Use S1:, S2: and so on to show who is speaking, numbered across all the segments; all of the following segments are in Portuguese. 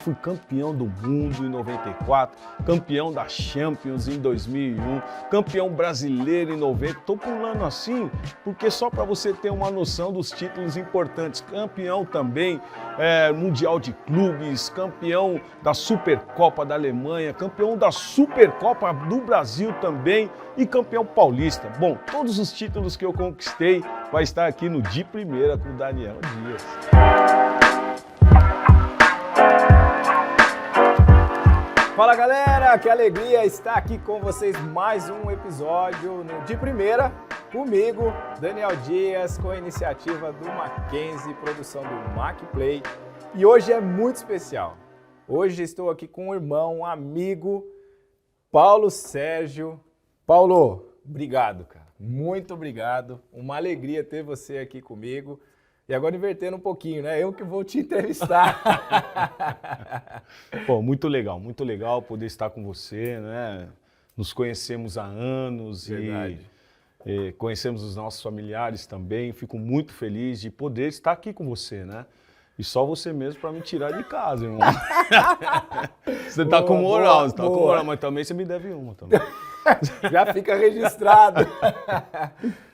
S1: Fui campeão do mundo em 94, campeão da Champions em 2001, campeão brasileiro em 90. Tô pulando assim porque só para você ter uma noção dos títulos importantes. Campeão também Mundial de Clubes, campeão da Supercopa da Alemanha, campeão da Supercopa do Brasil também e campeão paulista. Bom, todos os títulos que eu conquistei vai estar aqui no De Primeira com o Daniel Dias.
S2: Fala galera, que alegria estar aqui com vocês mais um episódio no De Primeira, comigo, Daniel Dias, com a iniciativa do Mackenzie, produção do MacPlay. E hoje é muito especial. Hoje estou aqui com um irmão, um amigo, Paulo Sérgio. Paulo, obrigado, cara. Muito obrigado. Uma alegria ter você aqui comigo. E agora invertendo um pouquinho, né? Eu que vou te entrevistar.
S1: Pô, muito legal poder estar com você, né? Nos conhecemos há anos.
S2: Verdade.
S1: E conhecemos os nossos familiares também. Fico muito feliz de poder estar aqui com você, né? E só você mesmo para me tirar de casa, irmão. Você tá com moral, você tá com moral, mas também você me deve uma também.
S2: Já fica registrado.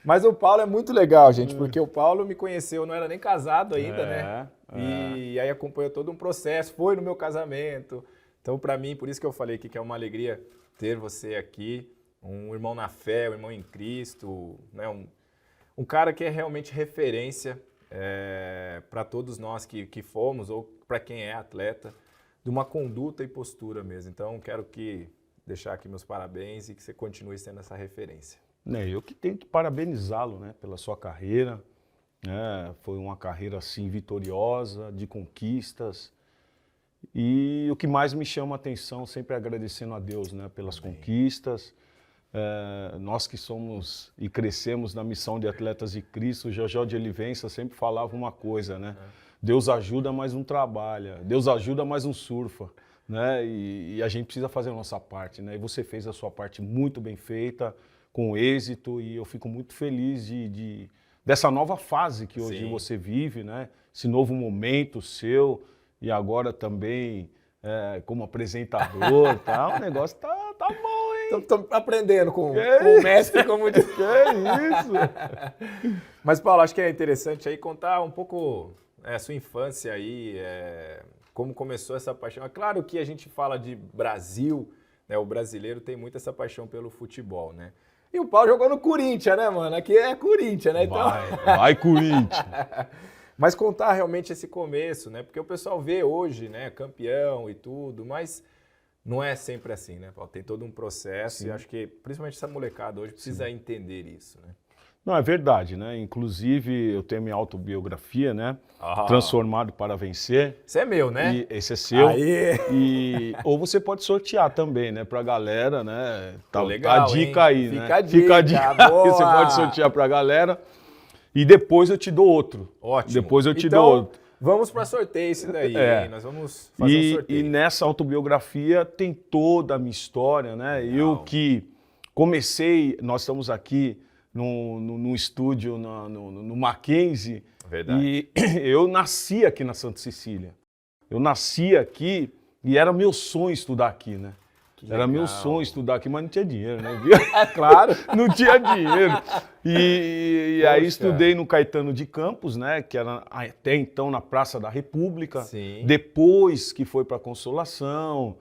S2: Mas o Paulo é muito legal, gente, porque o Paulo me conheceu, não era nem casado ainda, né? E aí acompanhou todo um processo, foi no meu casamento. Então, para mim, por isso que eu falei aqui que é uma alegria ter você aqui, um irmão na fé, um irmão em Cristo, né? Um cara que é realmente referência para todos nós que fomos ou para quem é atleta, de uma conduta e postura mesmo. Então, quero deixar aqui meus parabéns e que você continue sendo essa referência.
S1: Eu que tenho que parabenizá-lo, né, pela sua carreira. Foi uma carreira assim vitoriosa, de conquistas. E o que mais me chama a atenção, sempre agradecendo a Deus, né, pelas conquistas. Nós que somos e crescemos na missão de Atletas de Cristo, o Jojó de Olivença sempre falava uma coisa, né? Deus ajuda, mas não trabalha. Deus ajuda, mas não surfa. Né? E a gente precisa fazer a nossa parte, né? E você fez a sua parte muito bem feita, com êxito, e eu fico muito feliz dessa nova fase que hoje você vive, né? Esse novo momento seu, e agora também como apresentador, tá? O negócio tá bom, hein?
S2: Estou aprendendo com o mestre, como diz.
S1: Que isso?
S2: Mas, Paulo, acho que é interessante aí contar um pouco a sua infância aí, como começou essa paixão. É claro que a gente fala de Brasil, né? O brasileiro tem muito essa paixão pelo futebol, né? E o Paulo jogou no Corinthians, né, mano? Aqui é Corinthians, né? Então...
S1: Vai Corinthians!
S2: Mas contar realmente esse começo, né? Porque o pessoal vê hoje, né, campeão e tudo, mas não é sempre assim, né, Paulo? Tem todo um processo e acho que principalmente essa molecada hoje precisa entender isso, né?
S1: Não, é verdade, né? Inclusive, eu tenho minha autobiografia, né? Transformado para Vencer.
S2: Esse é meu, né?
S1: E esse é seu.
S2: Aí.
S1: Ou você pode sortear também, né? Pra galera, né? Tá,
S2: legal,
S1: a dica aí, né?
S2: Fica a dica. Boa.
S1: Você pode sortear pra galera. E depois eu te dou outro.
S2: Ótimo.
S1: Depois eu te
S2: então,
S1: dou outro.
S2: Vamos para sorteio esse daí, hein? Nós vamos fazer um sorteio.
S1: E nessa autobiografia tem toda a minha história, né? Legal. Eu que comecei, nós estamos aqui no estúdio, no Mackenzie.
S2: Verdade.
S1: E eu nasci aqui na Santa Cecília. Eu nasci aqui e era meu sonho estudar aqui, né? Era meu sonho estudar aqui, mas não tinha dinheiro, né?
S2: Claro.
S1: Não tinha dinheiro. E aí estudei no Caetano de Campos, né? Que era até então na Praça da República.
S2: Sim.
S1: Depois que foi para Consolação.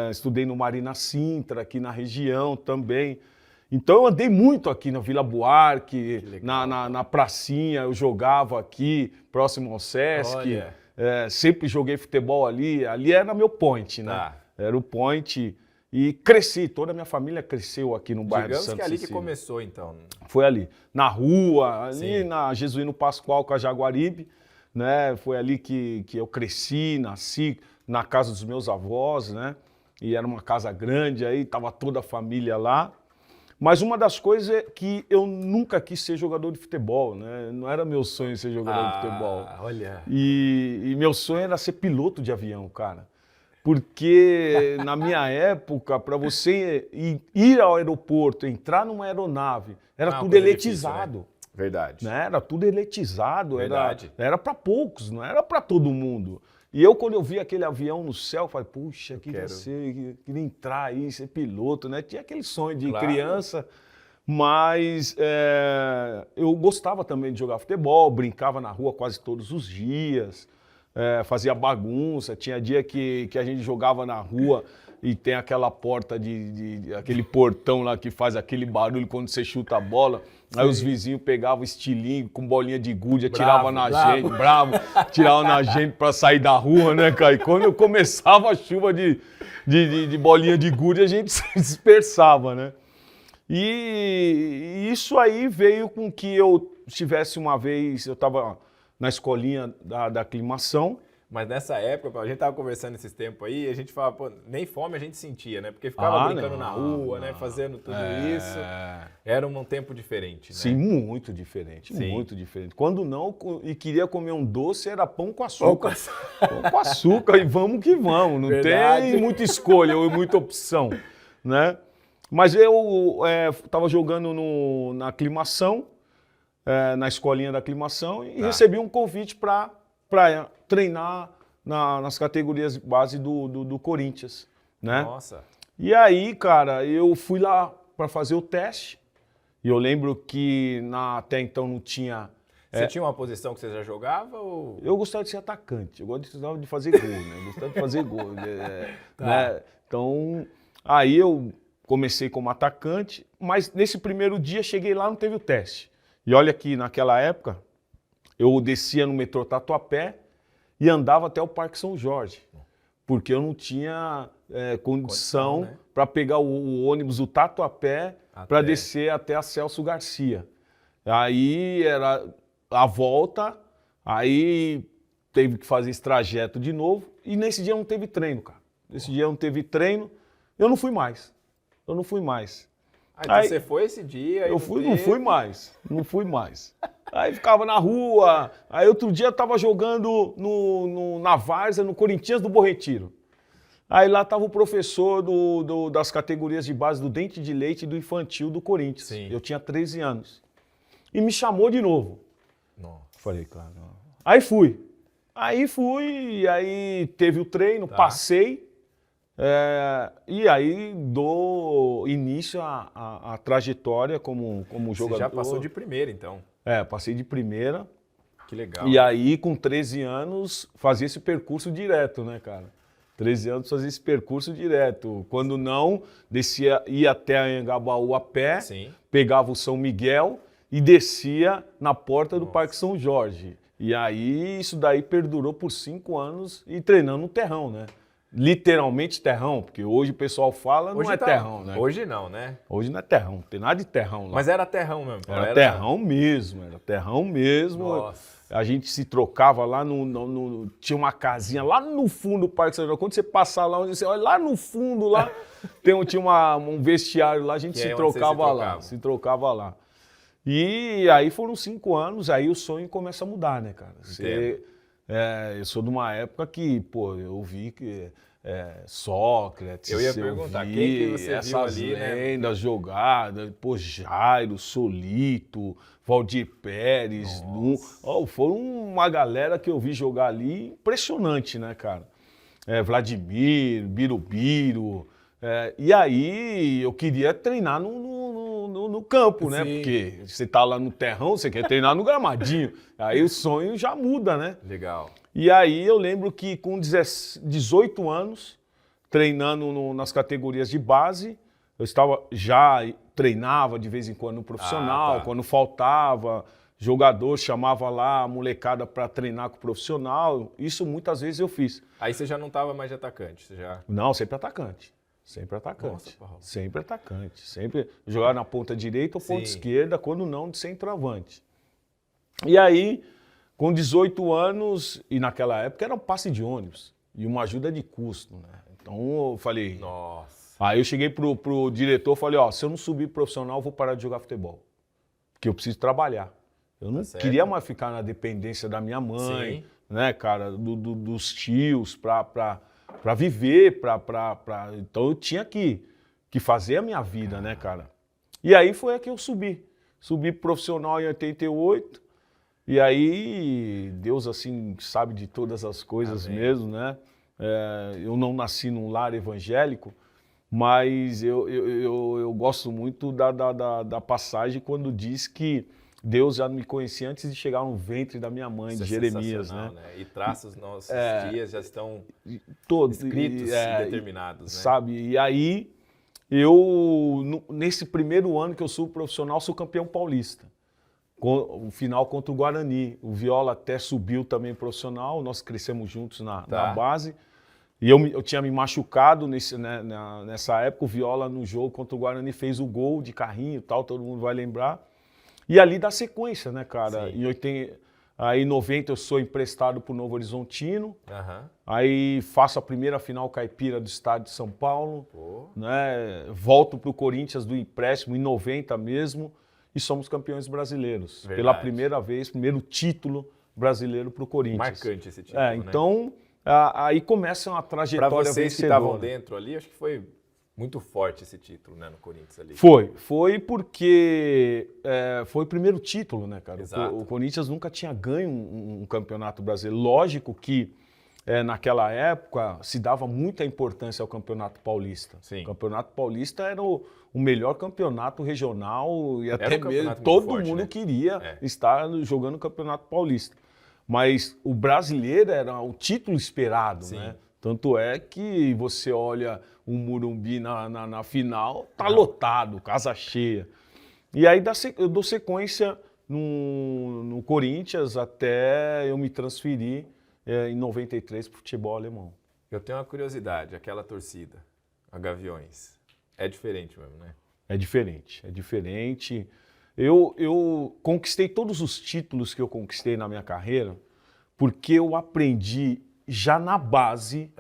S1: Estudei no Marina Sintra, aqui na região também. Então eu andei muito aqui na Vila Buarque, na pracinha, eu jogava aqui, próximo ao Sesc. Sempre joguei futebol ali era meu point, né? Era o point. E cresci, toda a minha família cresceu aqui no bairro de Santa Cecília.
S2: Digamos que é ali que começou, então.
S1: Foi ali, na rua, ali na Jesuíno Pascoal com a Jaguaribe, né? Foi ali que eu cresci, nasci na casa dos meus avós, né? E era uma casa grande, aí tava toda a família lá. Mas uma das coisas é que eu nunca quis ser jogador de futebol, né? Não era meu sonho ser jogador de futebol.
S2: Olha.
S1: E meu sonho era ser piloto de avião, cara. Porque na minha época, para você ir ao aeroporto, entrar numa aeronave, era tudo eletizado.
S2: Difícil, né? Verdade.
S1: Né? Era tudo eletizado,
S2: Verdade.
S1: Era para poucos, não era para todo mundo. E eu, quando eu vi aquele avião no céu, eu falei, puxa, queria entrar aí, ser piloto, né? Tinha aquele sonho de criança, mas eu gostava também de jogar futebol, brincava na rua quase todos os dias, fazia bagunça, tinha dia que a gente jogava na rua e tem aquela porta aquele portão lá que faz aquele barulho quando você chuta a bola. Aí os vizinhos pegavam estilingue com bolinha de gude, atiravam na gente, tiravam na gente pra sair da rua, né, cara? E quando começava a chuva de bolinha de gude, a gente se dispersava, né? E isso aí veio com que eu tivesse uma vez, eu estava na escolinha da aclimação.
S2: Mas nessa época, a gente tava conversando esses tempos aí, a gente falava, pô, nem fome a gente sentia, né? Porque ficava brincando na rua, né? Fazendo tudo isso. Era um tempo diferente, né?
S1: Sim, muito diferente, muito diferente. Quando não, e queria comer um doce, era pão com açúcar. Pão com açúcar e vamos que vamos. Não tem muita escolha ou muita opção, né? Mas eu estava jogando na aclimação, na escolinha da aclimação, e recebi um convite para treinar nas categorias de base do Corinthians, né?
S2: Nossa!
S1: E aí, cara, eu fui lá para fazer o teste, e eu lembro que até então não tinha...
S2: Você tinha uma posição que você já jogava? Ou...
S1: Eu gostava de ser atacante, eu gostava de fazer gol, né? Eu gostava de fazer gol, né? Então, aí eu comecei como atacante, mas nesse primeiro dia cheguei lá, não teve o teste. E olha que naquela época, eu descia no metrô Tatuapé e andava até o Parque São Jorge, porque eu não tinha condição, né? Para pegar o ônibus do Tatuapé para descer até a Celso Garcia. Aí era a volta, aí teve que fazer esse trajeto de novo, e nesse dia não teve treino, cara. Nesse dia não teve treino, eu não fui mais. Então
S2: aí, você foi esse dia?
S1: Não fui mais. Aí ficava na rua, aí outro dia eu tava jogando na várzea, no Corinthians do Bom Retiro. Aí lá tava o professor das categorias de base do Dente de Leite e do Infantil do Corinthians. Sim. Eu tinha 13 anos. E me chamou de novo.
S2: Nossa.
S1: Falei, cara, não. Aí fui, e aí teve o treino, passei. E aí dou início à trajetória como jogador.
S2: Você já passou de primeira, então?
S1: Passei de primeira.
S2: Que legal.
S1: E aí, com 13 anos, fazia esse percurso direto, né, cara? 13 anos fazia esse percurso direto. Quando não, ia até Anhangabaú a pé, pegava o São Miguel e descia na porta do Parque São Jorge. E aí, isso daí perdurou por 5 anos e treinando no terrão, né? Literalmente terrão, porque hoje o pessoal fala, hoje não é terrão, né?
S2: Hoje não, né?
S1: Hoje não é terrão, não tem nada de terrão lá.
S2: Mas era terrão mesmo?
S1: Era terrão mesmo.
S2: Nossa.
S1: A gente se trocava lá tinha uma casinha lá no fundo do Parque São Jorge. Quando você passar lá, onde você olha, lá no fundo, lá tinha um vestiário lá, a gente se trocava lá. E aí foram 5 anos, aí o sonho começa a mudar, né, cara? Eu sou de uma época que, pô, eu vi que Sócrates,
S2: eu ia perguntar, quem que você viu ali, né?
S1: lendas jogadas, pô, Jairo, Solito, Valdir Pérez, foram uma galera que eu vi jogar ali, impressionante, né, cara? Vladimir, Birubiru, e aí eu queria treinar no campo, né? Porque você tá lá no terrão, você quer treinar no gramadinho. Aí o sonho já muda, né?
S2: Legal.
S1: E aí eu lembro que com 18 anos, treinando nas categorias de base, eu treinava de vez em quando no profissional, quando faltava, jogador chamava lá a molecada para treinar com o profissional. Isso muitas vezes eu fiz.
S2: Aí você já não estava mais de atacante?
S1: Não, sempre atacante. Sempre atacante. Nossa, sempre atacante. Sempre jogar na ponta direita ou ponta esquerda, quando não, de centroavante. E aí, com 18 anos, e naquela época era um passe de ônibus e uma ajuda de custo, né? Então eu falei...
S2: Nossa.
S1: Aí eu cheguei pro diretor e falei, se eu não subir profissional, eu vou parar de jogar futebol. Porque eu preciso trabalhar. Eu não queria mais ficar na dependência da minha mãe, né, cara, dos tios, para viver, então eu tinha que fazer a minha vida, né, cara? E aí foi que eu subi. Subi profissional em 88 E aí, Deus, assim, sabe de todas as coisas
S2: Amém.
S1: mesmo, né? Eu não nasci num lar evangélico, mas eu gosto muito da passagem quando diz que Deus já me conhecia antes de chegar no ventre da minha mãe,
S2: Isso
S1: de
S2: é
S1: Jeremias,
S2: sensacional,
S1: né?
S2: E traça os nossos dias já estão
S1: Todos,
S2: escritos e determinados, né?
S1: sabe? E aí, nesse primeiro ano que eu sou profissional, sou campeão paulista. O final contra o Guarani. O Viola até subiu também profissional, nós crescemos juntos na base. E eu tinha me machucado nessa época, o Viola no jogo contra o Guarani fez o gol de carrinho e tal, todo mundo vai lembrar. E ali dá sequência, né, cara? Aí em 90 eu sou emprestado para o Novo Horizontino, aí faço a primeira final caipira do estado de São Paulo, né? Volto para o Corinthians do empréstimo em 90 mesmo e somos campeões brasileiros.
S2: Verdade.
S1: Pela primeira vez, primeiro título brasileiro para o Corinthians.
S2: Marcante esse título, né?
S1: Então, aí começa uma trajetória
S2: vencedora. Para vocês que
S1: vencedora.
S2: estavam dentro ali, acho que foi muito forte esse título, né, no Corinthians ali.
S1: Foi porque foi o primeiro título, né, cara?
S2: Exato.
S1: O Corinthians nunca tinha ganho um campeonato brasileiro. Lógico que naquela época se dava muita importância ao Campeonato Paulista.
S2: Sim.
S1: O Campeonato Paulista era o melhor campeonato regional e até mesmo
S2: todo
S1: mundo
S2: né?
S1: queria estar jogando o Campeonato Paulista. Mas o brasileiro era o título esperado, né? Tanto é que você olha o Morumbi na final, tá lotado, casa cheia. E aí eu dou sequência no Corinthians até eu me transferir em 93 para o futebol alemão.
S2: Eu tenho uma curiosidade, aquela torcida, a Gaviões, é diferente mesmo, né?
S1: É diferente. Eu conquistei todos os títulos que eu conquistei na minha carreira porque eu aprendi já na base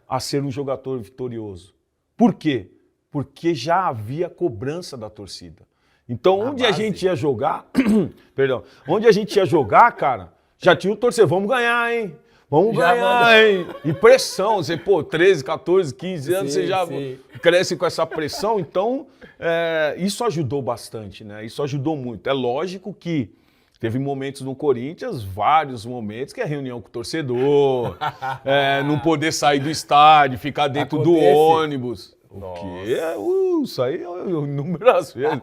S1: a ser um jogador vitorioso. Por quê? Porque já havia cobrança da torcida. Então, onde a gente ia jogar, onde a gente ia jogar, cara, já tinha o torcedor, vamos ganhar, hein? Vamos ganhar, hein? E pressão, você, 13, 14, 15 anos, você já cresce com essa pressão. Então, isso ajudou bastante, né? Isso ajudou muito. É lógico que teve momentos no Corinthians, vários momentos, que é reunião com o torcedor, não poder sair do estádio, ficar dentro do ônibus. O quê? Isso aí é inúmeras vezes.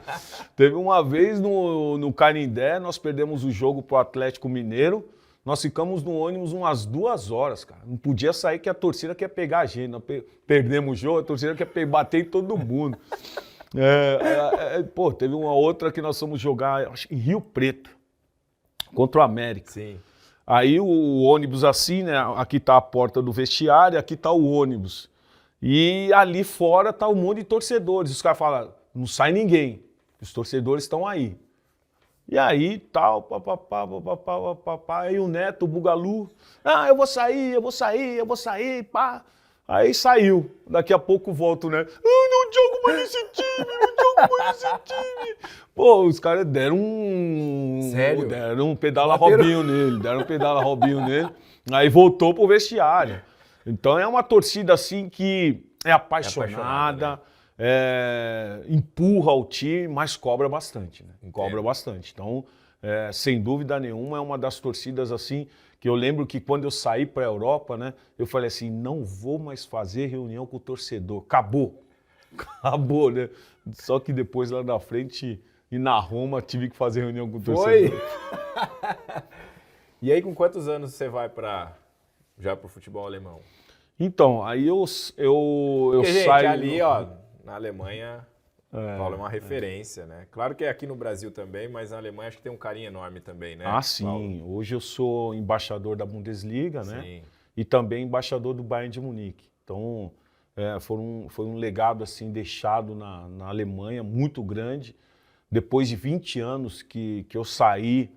S1: Teve uma vez no Canindé, nós perdemos o jogo pro Atlético Mineiro, nós ficamos no ônibus umas 2 horas, cara. Não podia sair que a torcida quer pegar a gente. Nós perdemos o jogo, a torcida quer bater em todo mundo. Teve uma outra que nós fomos jogar, acho que em Rio Preto, contra o América.
S2: Sim.
S1: Aí o ônibus assim, né? Aqui tá a porta do vestiário, aqui tá o ônibus. E ali fora tá um monte de torcedores. Os caras falam, não sai ninguém. Os torcedores estão aí. E aí, tal, papapá, aí o Neto, o Bugalu, eu vou sair, pá. Aí saiu. Daqui a pouco volto, né? Não jogo mais nesse time. Pô, os caras deram
S2: Sério?
S1: deram um pedala Robinho nele. Aí voltou pro vestiário. Então é uma torcida assim que é apaixonada, empurra o time, mas cobra bastante, né? Cobra bastante. Então, sem dúvida nenhuma, é uma das torcidas assim que eu lembro que quando eu saí para a Europa, né, eu falei assim, não vou mais fazer reunião com o torcedor. Acabou, né? Só que depois lá na frente e na Roma tive que fazer reunião com o torcedor.
S2: E aí com quantos anos você vai já pro futebol alemão?
S1: Então, aí eu
S2: Porque,
S1: saio...
S2: gente, ali, ó, na Alemanha, Paulo é uma referência, né? Claro que é aqui no Brasil também, mas na Alemanha acho que tem um carinho enorme também, né?
S1: sim.
S2: Paulo?
S1: Hoje eu sou embaixador da Bundesliga, né?
S2: Sim.
S1: E também embaixador do Bayern de Munique. Então, foi um legado assim deixado na Alemanha muito grande. Depois de 20 anos que eu saí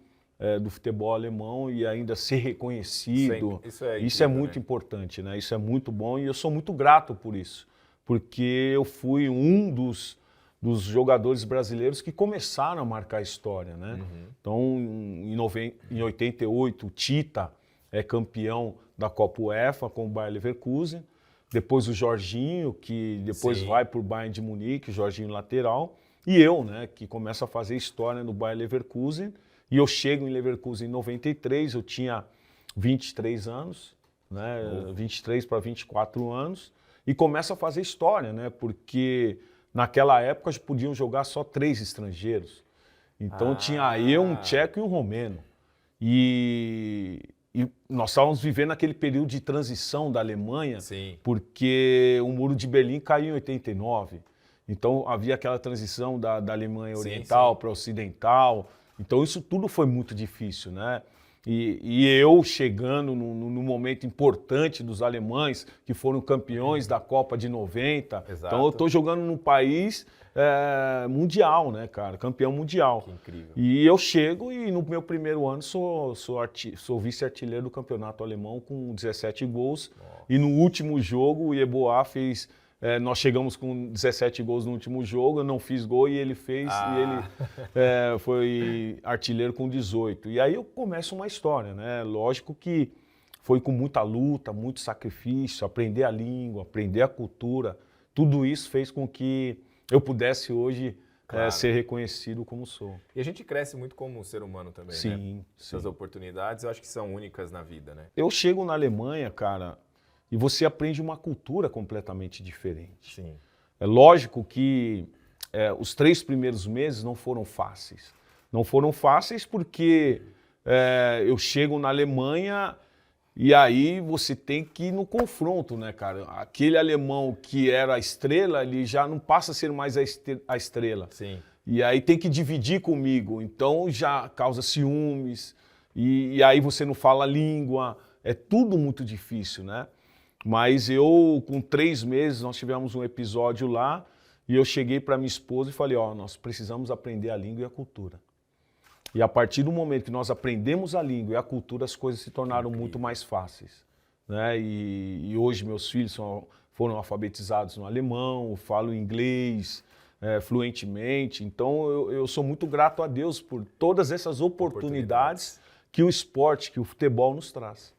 S1: do futebol alemão e ainda ser reconhecido, isso é muito importante, né? Isso é muito bom e eu sou muito grato por isso, porque eu fui um dos jogadores brasileiros que começaram a marcar a história, né? Então, em 88, o Tita é campeão da Copa UEFA com o Bayer Leverkusen, depois o Jorginho, que depois vai para o Bayern de Munique, o Jorginho lateral, e eu, né, que começo a fazer história no Bayer Leverkusen, E eu chego em Leverkusen em 93, eu tinha 23 anos, né? 23 para 24 anos, e começo a fazer história, né? Porque naquela época podiam jogar só 3 estrangeiros. Então tinha eu, um tcheco e um romeno. E nós estávamos vivendo aquele período de transição da Alemanha,
S2: Sim.
S1: porque o Muro de Berlim caiu em 89. Então havia aquela transição da Alemanha oriental para ocidental. Então isso tudo foi muito difícil, né? E eu chegando no momento importante dos alemães, que foram campeões da Copa de 90.
S2: Exato.
S1: Então eu estou jogando num país mundial, né, cara? Campeão mundial.
S2: Que incrível.
S1: E eu chego e no meu primeiro ano sou vice-artilheiro do campeonato alemão com 17 gols.
S2: Nossa.
S1: E no último jogo o Yeboah fez... nós chegamos com 17 gols no último jogo, eu não fiz gol e ele fez, e ele foi artilheiro com 18. E aí eu começo uma história, né? Lógico que foi com muita luta, muito sacrifício, aprender a língua, aprender a cultura. Tudo isso fez com que eu pudesse hoje ser reconhecido como sou.
S2: E a gente cresce muito como ser humano também,
S1: Sim,
S2: né?
S1: sim.
S2: Essas oportunidades eu acho que são únicas na vida, né?
S1: Eu chego na Alemanha, cara, e você aprende uma cultura completamente diferente.
S2: Sim.
S1: É lógico que os 3 primeiros meses não foram fáceis. Não foram fáceis porque eu chego na Alemanha e aí você tem que ir no confronto, né, cara? Aquele alemão que era a estrela, ele já não passa a ser mais a estrela.
S2: Sim.
S1: E aí tem que dividir comigo. Então já causa ciúmes e aí você não fala a língua. É tudo muito difícil, né? Mas eu, com 3 meses, nós tivemos um episódio lá e eu cheguei para minha esposa e falei, nós precisamos aprender a língua e a cultura. E a partir do momento que nós aprendemos a língua e a cultura, as coisas se tornaram muito mais fáceis, né? E hoje meus filhos foram alfabetizados no alemão, falo inglês fluentemente. Então eu sou muito grato a Deus por todas essas oportunidades que o esporte, que o futebol nos traz.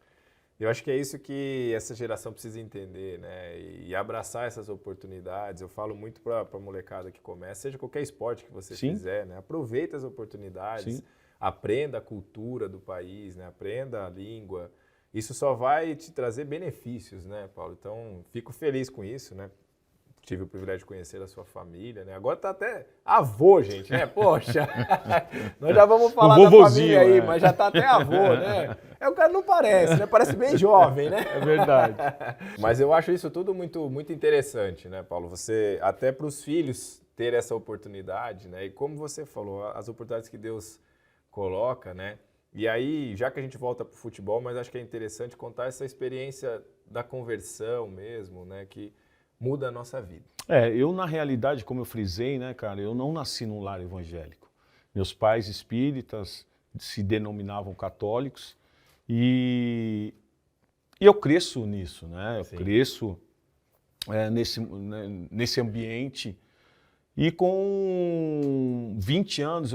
S2: Eu acho que é isso que essa geração precisa entender, né? E abraçar essas oportunidades. Eu falo muito para a molecada que começa, seja qualquer esporte que você fizer, né? Aproveita as oportunidades, aprenda a cultura do país, né? Aprenda a língua. Isso só vai te trazer benefícios, né, Paulo? Então, fico feliz com isso, né? Tive o privilégio de conhecer a sua família, né? Agora tá até avô, gente, né? Poxa, nós já vamos falar da família aí, mas já tá até avô, né? O cara não parece, né? Parece bem jovem, né?
S1: É verdade.
S2: Mas eu acho isso tudo muito, muito interessante, né, Paulo? Você, até para os filhos ter essa oportunidade, né? E como você falou, as oportunidades que Deus coloca, né? E aí, já que a gente volta para o futebol, mas acho que é interessante contar essa experiência da conversão mesmo, né? Que muda a nossa vida.
S1: Eu na realidade, como eu frisei, né, cara, eu não nasci num lar evangélico. Meus pais espíritas se denominavam católicos e eu cresço nisso, né? Eu cresço nesse ambiente e com 20 anos,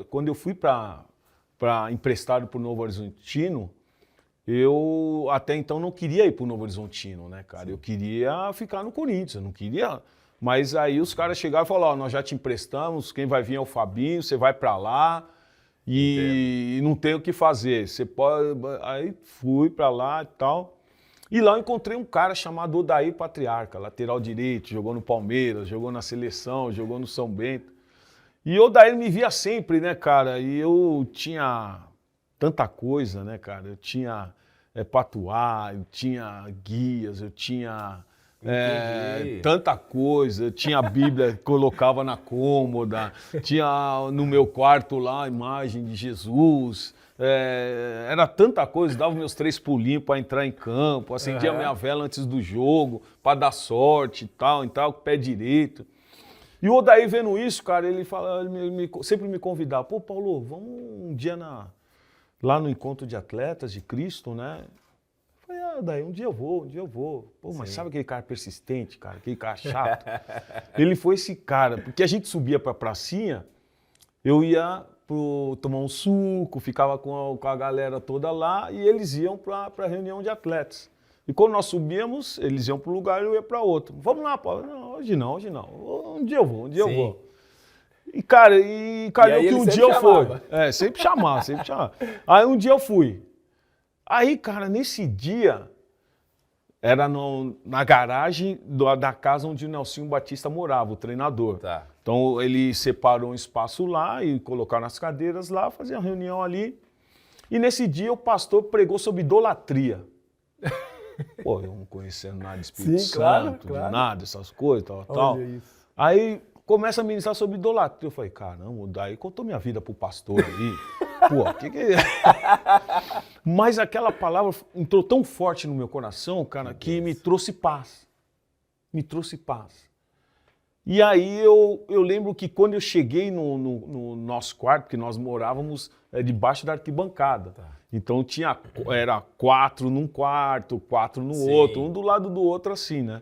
S1: quando eu fui para emprestado para o Novo Horizontino, eu até então não queria ir para o Novo Horizontino, né, cara? Sim. Eu queria ficar no Corinthians, eu não queria... Mas aí os caras chegaram e falaram, nós já te emprestamos, quem vai vir é o Fabinho, você vai para lá e não tem o que fazer. Você pode... Aí fui para lá e tal. E lá eu encontrei um cara chamado Odair Patriarca, lateral direito, jogou no Palmeiras, jogou na seleção, jogou no São Bento. E o Odair me via sempre, né, cara? E eu tinha tanta coisa, né, cara? Eu tinha patuá, eu tinha guias, eu tinha tanta coisa. Eu tinha a Bíblia, colocava na cômoda, tinha no meu quarto lá a imagem de Jesus. Era tanta coisa, dava meus 3 pulinhos para entrar em campo, acendia a minha vela antes do jogo, para dar sorte e tal, com o pé direito. E o Odair vendo isso, cara, ele sempre me convidava, pô, Paulo, vamos um dia lá no encontro de atletas de Cristo, né? Eu falei, Odair, um dia eu vou. Pô, mas sabe aquele cara persistente, cara, aquele cara chato? Ele foi esse cara, porque a gente subia pra pracinha, eu ia tomar um suco, ficava com a galera toda lá e eles iam pra reunião de atletas. E quando nós subíamos, eles iam para um lugar e eu ia para outro. Vamos lá, Paulo. Não, hoje não. Um dia eu vou. E, cara, calhou que um dia eu fui. Sempre chamava. Aí um dia eu fui. Aí, cara, nesse dia, era na garagem da casa onde o Nelsinho Batista morava, o treinador.
S2: Tá.
S1: Então ele separou um espaço lá e colocaram as cadeiras lá, fazia a reunião ali. E nesse dia o pastor pregou sobre idolatria. Pô, eu não conhecendo nada de Espírito Santo, de nada, essas coisas, tal.
S2: Isso.
S1: Aí começa a ministrar sobre idolatria. Eu falei, caramba, daí contou minha vida pro pastor aí. Pô, que é? Mas aquela palavra entrou tão forte no meu coração, cara, que me trouxe paz. Me trouxe paz. E aí eu lembro que quando eu cheguei no nosso quarto, que nós morávamos debaixo da arquibancada. Tá. Então era 4 num quarto, 4 no outro, um do lado do outro assim, né?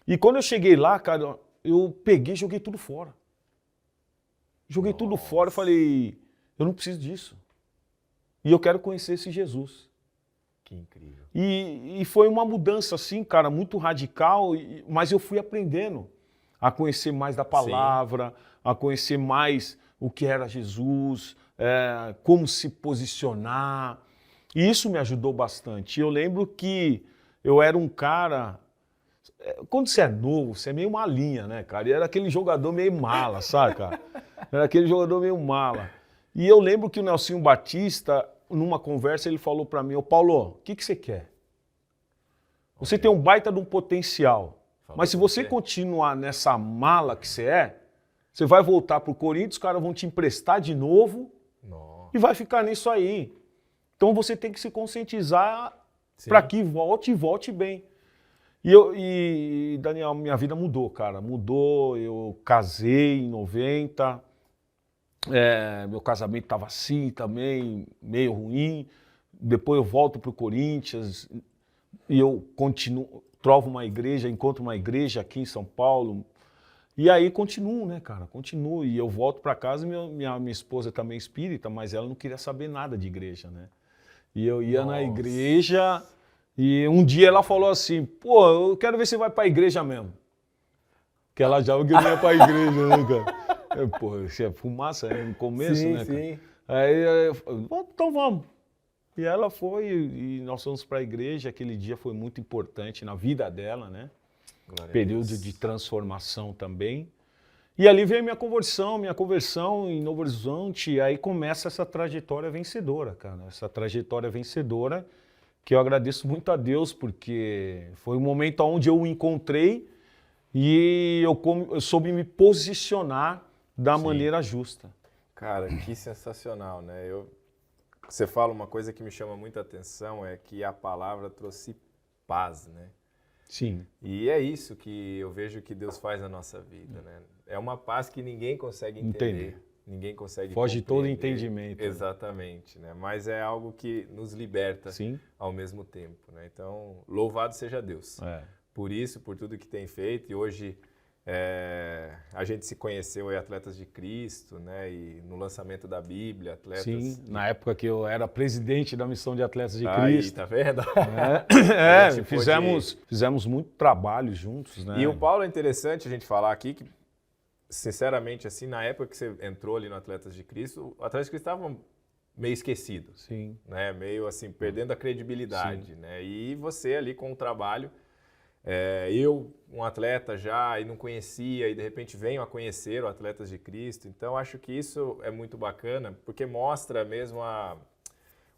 S1: E quando eu cheguei lá, cara, eu peguei e joguei tudo fora. Joguei tudo fora e falei, eu não preciso disso. E eu quero conhecer esse Jesus.
S2: Que incrível.
S1: E foi uma mudança assim, cara, muito radical, mas eu fui aprendendo a conhecer mais da palavra, a conhecer mais o que era Jesus, como se posicionar. E isso me ajudou bastante. Eu lembro que eu era um cara... Quando você é novo, você é meio malinha, né, cara? E era aquele jogador meio mala, sabe, cara? Era aquele jogador meio mala. E eu lembro que o Nelsinho Batista, numa conversa, ele falou para mim, ô Paulo, o que você quer? Você tem um baita de um potencial, mas se você continuar nessa mala que você vai voltar pro Corinthians, os caras vão te emprestar de novo e vai ficar nisso aí. Então você tem que se conscientizar para que volte bem. E, Daniel, minha vida mudou, cara. Mudou, eu casei em 90, meu casamento estava assim também, meio ruim. Depois eu volto para o Corinthians e eu trovo uma igreja, encontro uma igreja aqui em São Paulo. E aí continuo, né, cara? Continuo. E eu volto para casa, minha esposa também é espírita, mas ela não queria saber nada de igreja, né? E eu ia na igreja... E um dia ela falou assim, pô, eu quero ver se você vai pra igreja mesmo. Porque ela já que eu não ia pra igreja, né, cara? Pô, isso é fumaça no começo, né, cara? Sim. Aí eu falei, então vamos. E ela foi e nós fomos pra igreja. Aquele dia foi muito importante na vida dela, né? Período de transformação também. E ali veio minha conversão em Novo Horizonte. E aí começa essa trajetória vencedora, cara. Essa trajetória vencedora que eu agradeço muito a Deus, porque foi um momento onde eu o encontrei e eu soube me posicionar da maneira justa.
S2: Cara, que sensacional, né? Você fala uma coisa que me chama muita atenção, é que a palavra trouxe paz, né?
S1: Sim.
S2: E é isso que eu vejo que Deus faz na nossa vida, né? É uma paz que ninguém consegue entender. Ninguém consegue
S1: foge todo entendimento.
S2: Exatamente, né? Mas é algo que nos liberta ao mesmo tempo, né? Então, louvado seja Deus. Por isso, por tudo que tem feito. E hoje a gente se conheceu em Atletas de Cristo, né? E no lançamento da Bíblia, Atletas... Sim,
S1: na época que eu era presidente da missão de Atletas de Cristo.
S2: Aí, tá vendo?
S1: Fizemos muito trabalho juntos, né?
S2: E o Paulo é interessante a gente falar aqui que, sinceramente, assim, na época que você entrou ali no Atletas de Cristo, o Atletas de Cristo estava meio esquecido.
S1: Sim.
S2: Né? Meio assim, perdendo a credibilidade. Né? E você ali com o trabalho, eu, um atleta já, e não conhecia, e de repente venho a conhecer o Atletas de Cristo. Então, acho que isso é muito bacana, porque mostra mesmo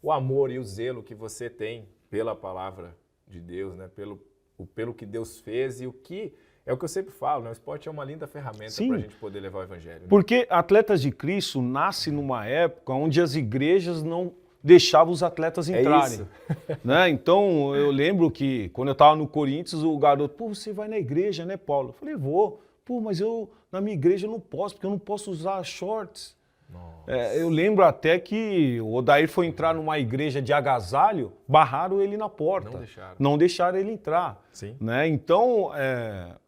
S2: o amor e o zelo que você tem pela palavra de Deus, né? Pelo que Deus fez e o que... É o que eu sempre falo, né? O esporte é uma linda ferramenta para a gente poder levar o evangelho. Né?
S1: Porque Atletas de Cristo nasce numa época onde as igrejas não deixavam os atletas entrarem.
S2: Isso.
S1: Né? Então, eu lembro que quando eu estava no Corinthians, o garoto, pô, você vai na igreja, né, Paulo? Eu falei, vou. Pô, mas na minha igreja eu não posso, porque eu não posso usar shorts. Eu lembro até que o Odair foi entrar numa igreja de agasalho, barraram ele na porta. Não deixaram ele entrar.
S2: Sim.
S1: Né? Então,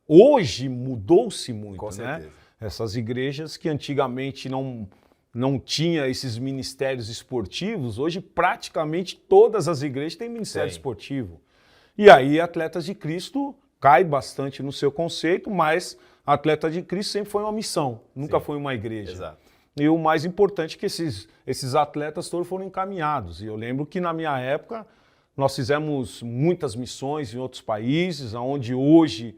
S1: hoje mudou-se muito.
S2: Com certeza.
S1: Né? Essas igrejas que antigamente não tinha esses ministérios esportivos, hoje praticamente todas as igrejas têm ministério esportivo. E aí Atletas de Cristo cai bastante no seu conceito, mas atleta de Cristo sempre foi uma missão, nunca foi uma igreja.
S2: Exato.
S1: E o mais importante é que esses atletas todos foram encaminhados. E eu lembro que na minha época nós fizemos muitas missões em outros países, onde hoje,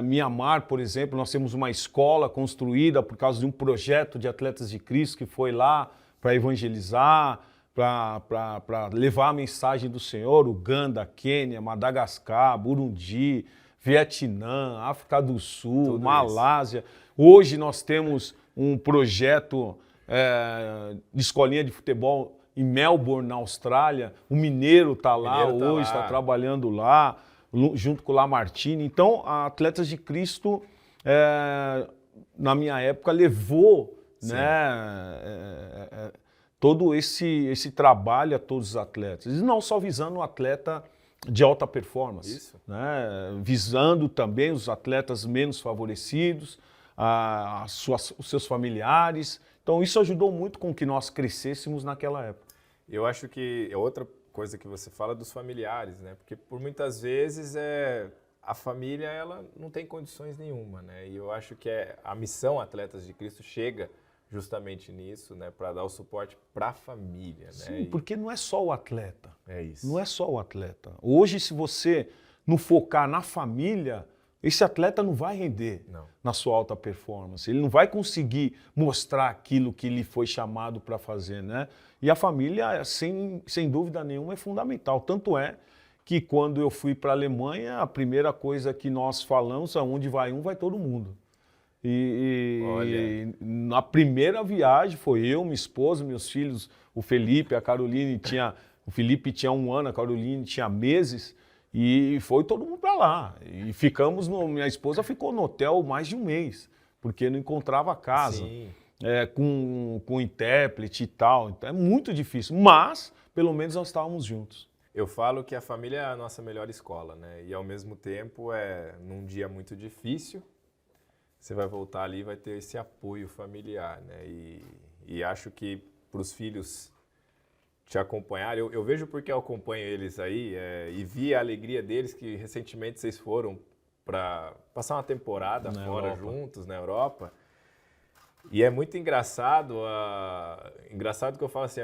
S1: Mianmar, por exemplo, nós temos uma escola construída por causa de um projeto de atletas de Cristo que foi lá para evangelizar, para levar a mensagem do Senhor. Uganda, Quênia, Madagascar, Burundi, Vietnã, África do Sul,
S2: Tudo
S1: Malásia. Hoje nós temos um projeto de escolinha de futebol em Melbourne, na Austrália. O Mineiro está lá hoje, está trabalhando lá, junto com o Lamartine. Então, a Atletas de Cristo, na minha época, levou, né, todo esse trabalho a todos os atletas. E não só visando o atleta de alta performance, né, visando também os atletas menos favorecidos, os seus familiares. Então, isso ajudou muito com que nós crescêssemos naquela época.
S2: Eu acho que é outra coisa que você fala dos familiares, né? Porque por muitas vezes a família ela não tem condições nenhuma, né? E eu acho que a missão Atletas de Cristo chega justamente nisso, né? Para dar o suporte para a família, né?
S1: Sim, porque não é só o atleta.
S2: É isso.
S1: Não é só o atleta. Hoje, se você não focar na família, esse atleta não vai render na sua alta performance. Ele não vai conseguir mostrar aquilo que ele foi chamado para fazer, né? E a família, sem dúvida nenhuma, é fundamental. Tanto é que quando eu fui para a Alemanha, a primeira coisa que nós falamos, aonde vai um, vai todo mundo. E na primeira viagem foi eu, minha esposa, meus filhos, o Felipe, a Caroline o Felipe tinha 1 ano, a Caroline tinha meses. E foi todo mundo para lá. E minha esposa ficou no hotel mais de 1 mês, porque não encontrava casa, com intérprete e tal. Então é muito difícil, mas pelo menos nós estávamos juntos.
S2: Eu falo que a família é a nossa melhor escola, né? E ao mesmo tempo, num dia muito difícil, você vai voltar ali e vai ter esse apoio familiar, né? E acho que para os filhos te acompanhar, eu vejo porque eu acompanho eles aí e vi a alegria deles que recentemente vocês foram para passar uma temporada fora juntos na Europa. E é muito engraçado, engraçado que eu falo assim,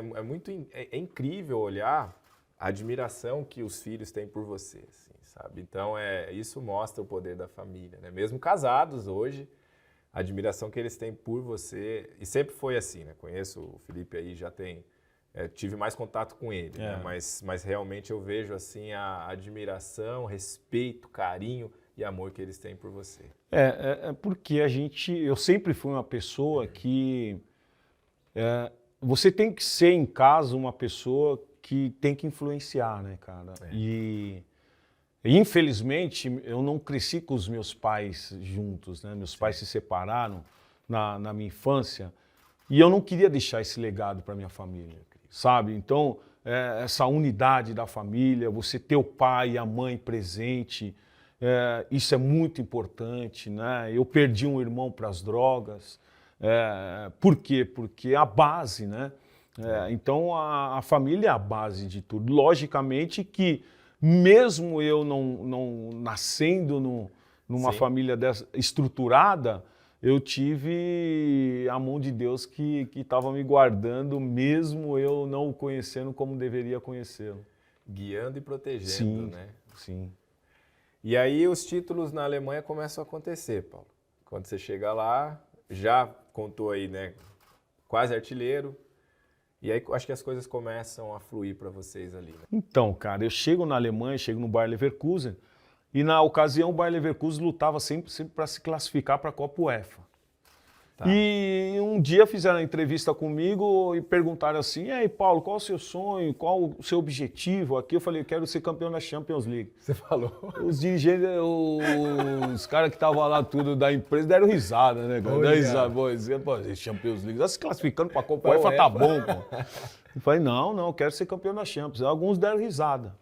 S2: é incrível olhar a admiração que os filhos têm por você, assim, sabe? Então isso mostra o poder da família, né? Mesmo casados hoje, a admiração que eles têm por você, e sempre foi assim, né? Conheço o Felipe aí, já tem tive mais contato com ele, né? Mas realmente eu vejo assim a admiração, respeito, carinho e amor que eles têm por você.
S1: Porque eu sempre fui uma pessoa que você tem que ser em casa uma pessoa que tem que influenciar, né, cara? E infelizmente eu não cresci com os meus pais juntos, né? Meus pais se separaram na minha infância e eu não queria deixar esse legado para minha família. Sabe? Então, essa unidade da família, você ter o pai e a mãe presente, isso é muito importante, né? Eu perdi um irmão para as drogas. Por quê? Porque a base, né? Então, a família é a base de tudo. Logicamente que, mesmo eu não nascendo numa família estruturada, eu tive a mão de Deus que estava me guardando, mesmo eu não o conhecendo como deveria conhecê-lo.
S2: Guiando e protegendo, né?
S1: Sim.
S2: E aí os títulos na Alemanha começam a acontecer, Paulo. Quando você chega lá, já contou aí, né? Quase artilheiro. E aí acho que as coisas começam a fluir para vocês ali, né?
S1: Então, cara, eu chego na Alemanha, chego no Bayer Leverkusen, e na ocasião o Bayer Leverkusen lutava sempre para se classificar para a Copa UEFA. E um dia fizeram uma entrevista comigo e perguntaram assim, e aí, Paulo, qual o seu sonho, qual o seu objetivo aqui? Eu falei, eu quero ser campeão da Champions League.
S2: Você falou?
S1: Os dirigentes, os caras que estavam lá tudo da empresa deram risada, né? Deram risada, pô, Champions League, tá se classificando para a Copa UEFA, tá bom, pô. Eu falei, não, eu quero ser campeão da Champions. Alguns deram risada.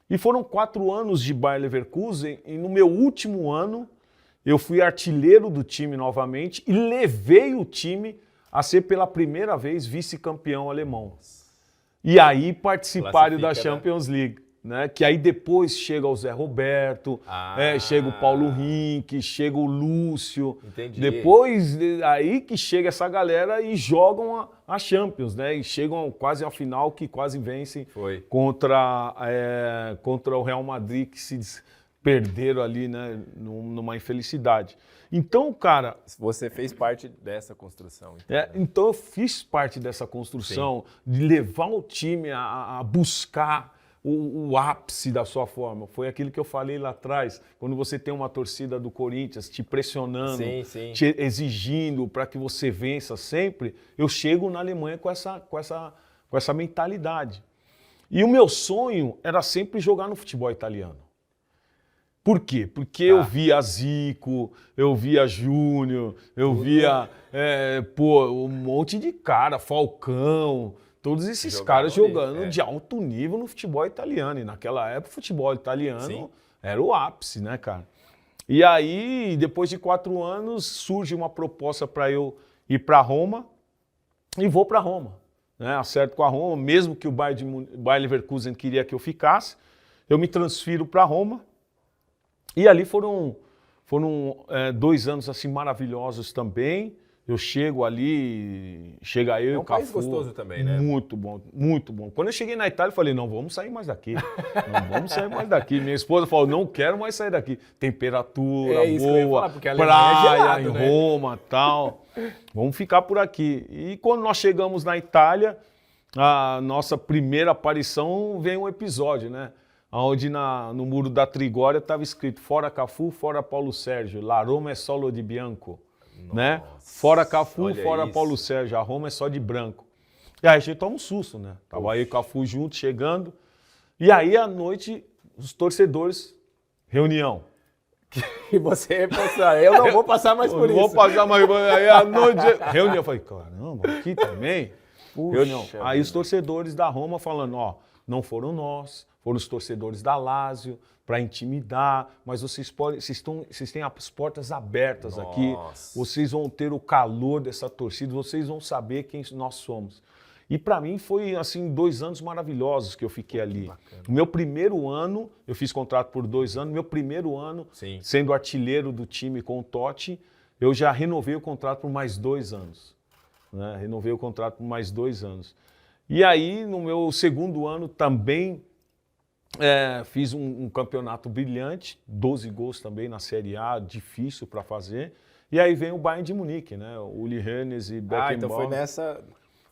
S1: E foram 4 anos de Bayer Leverkusen e no meu último ano eu fui artilheiro do time novamente e levei o time a ser pela primeira vez vice-campeão alemão. E aí participaram da Champions League. né? Que aí depois chega o Zé Roberto, chega o Paulo Rink, chega o Lúcio.
S2: Entendi.
S1: Depois, aí que chega essa galera e jogam a Champions, né? E chegam quase à final, que quase vencem contra o Real Madrid, que se perderam ali, né? Numa infelicidade. Então, cara...
S2: Você fez parte dessa construção.
S1: Então eu fiz parte dessa construção, de levar o time a buscar o ápice da sua forma. Foi aquilo que eu falei lá atrás, quando você tem uma torcida do Corinthians te pressionando, te exigindo para que você vença sempre, eu chego na Alemanha com essa mentalidade. E o meu sonho era sempre jogar no futebol italiano. Por quê? Porque eu via Zico, eu via Júnior, eu via um monte de cara, Falcão, todos esses caras jogando de alto nível no futebol italiano. E naquela época o futebol italiano era o ápice, né, cara? E aí, depois de 4 anos, surge uma proposta para eu ir para Roma e vou para Roma. Né? Acerto com a Roma, mesmo que o Bayer Leverkusen queria que eu ficasse, eu me transfiro para Roma. E ali foram 2 anos assim maravilhosos também. Eu chego ali, chega eu e o Cafu. É um país
S2: gostoso também, né?
S1: Muito bom, muito bom. Quando eu cheguei na Itália, eu falei, não, vamos sair mais daqui. Não vamos sair mais daqui. Minha esposa falou, não quero mais sair daqui. Temperatura boa, praia em Roma e tal. Vamos ficar por aqui. E quando nós chegamos na Itália, a nossa primeira aparição vem um episódio, né? Onde no muro da Trigória estava escrito fora Cafu, fora Paulo Sérgio, La Roma é solo di bianco, né? Fora Cafu, fora Paulo Sérgio, a Roma é só de branco. E aí a gente toma um susto, né? Tava aí o Cafu junto, chegando, e aí à noite os torcedores, reunião.
S2: E você pensar, eu não vou passar mais por isso.
S1: Não vou passar mais, aí à noite, reunião, eu falei, caramba, aqui também? Reunião. Aí os torcedores da Roma falando, ó, não foram nós, foram os torcedores da Lazio para intimidar, mas vocês têm as portas abertas aqui, vocês vão ter o calor dessa torcida, vocês vão saber quem nós somos. E para mim foi assim 2 anos maravilhosos que eu fiquei ali. O meu primeiro ano, eu fiz contrato por 2 anos, meu primeiro ano, sendo artilheiro do time com o Totti, eu já renovei o contrato por mais 2 anos. Né? Renovei o contrato por mais 2 anos. E aí, no meu segundo ano, também fiz um campeonato brilhante, 12 gols também na Série A, difícil para fazer. E aí vem o Bayern de Munique, né? O Uli Hoeneß e Beckenbauer.
S2: Então foi nessa...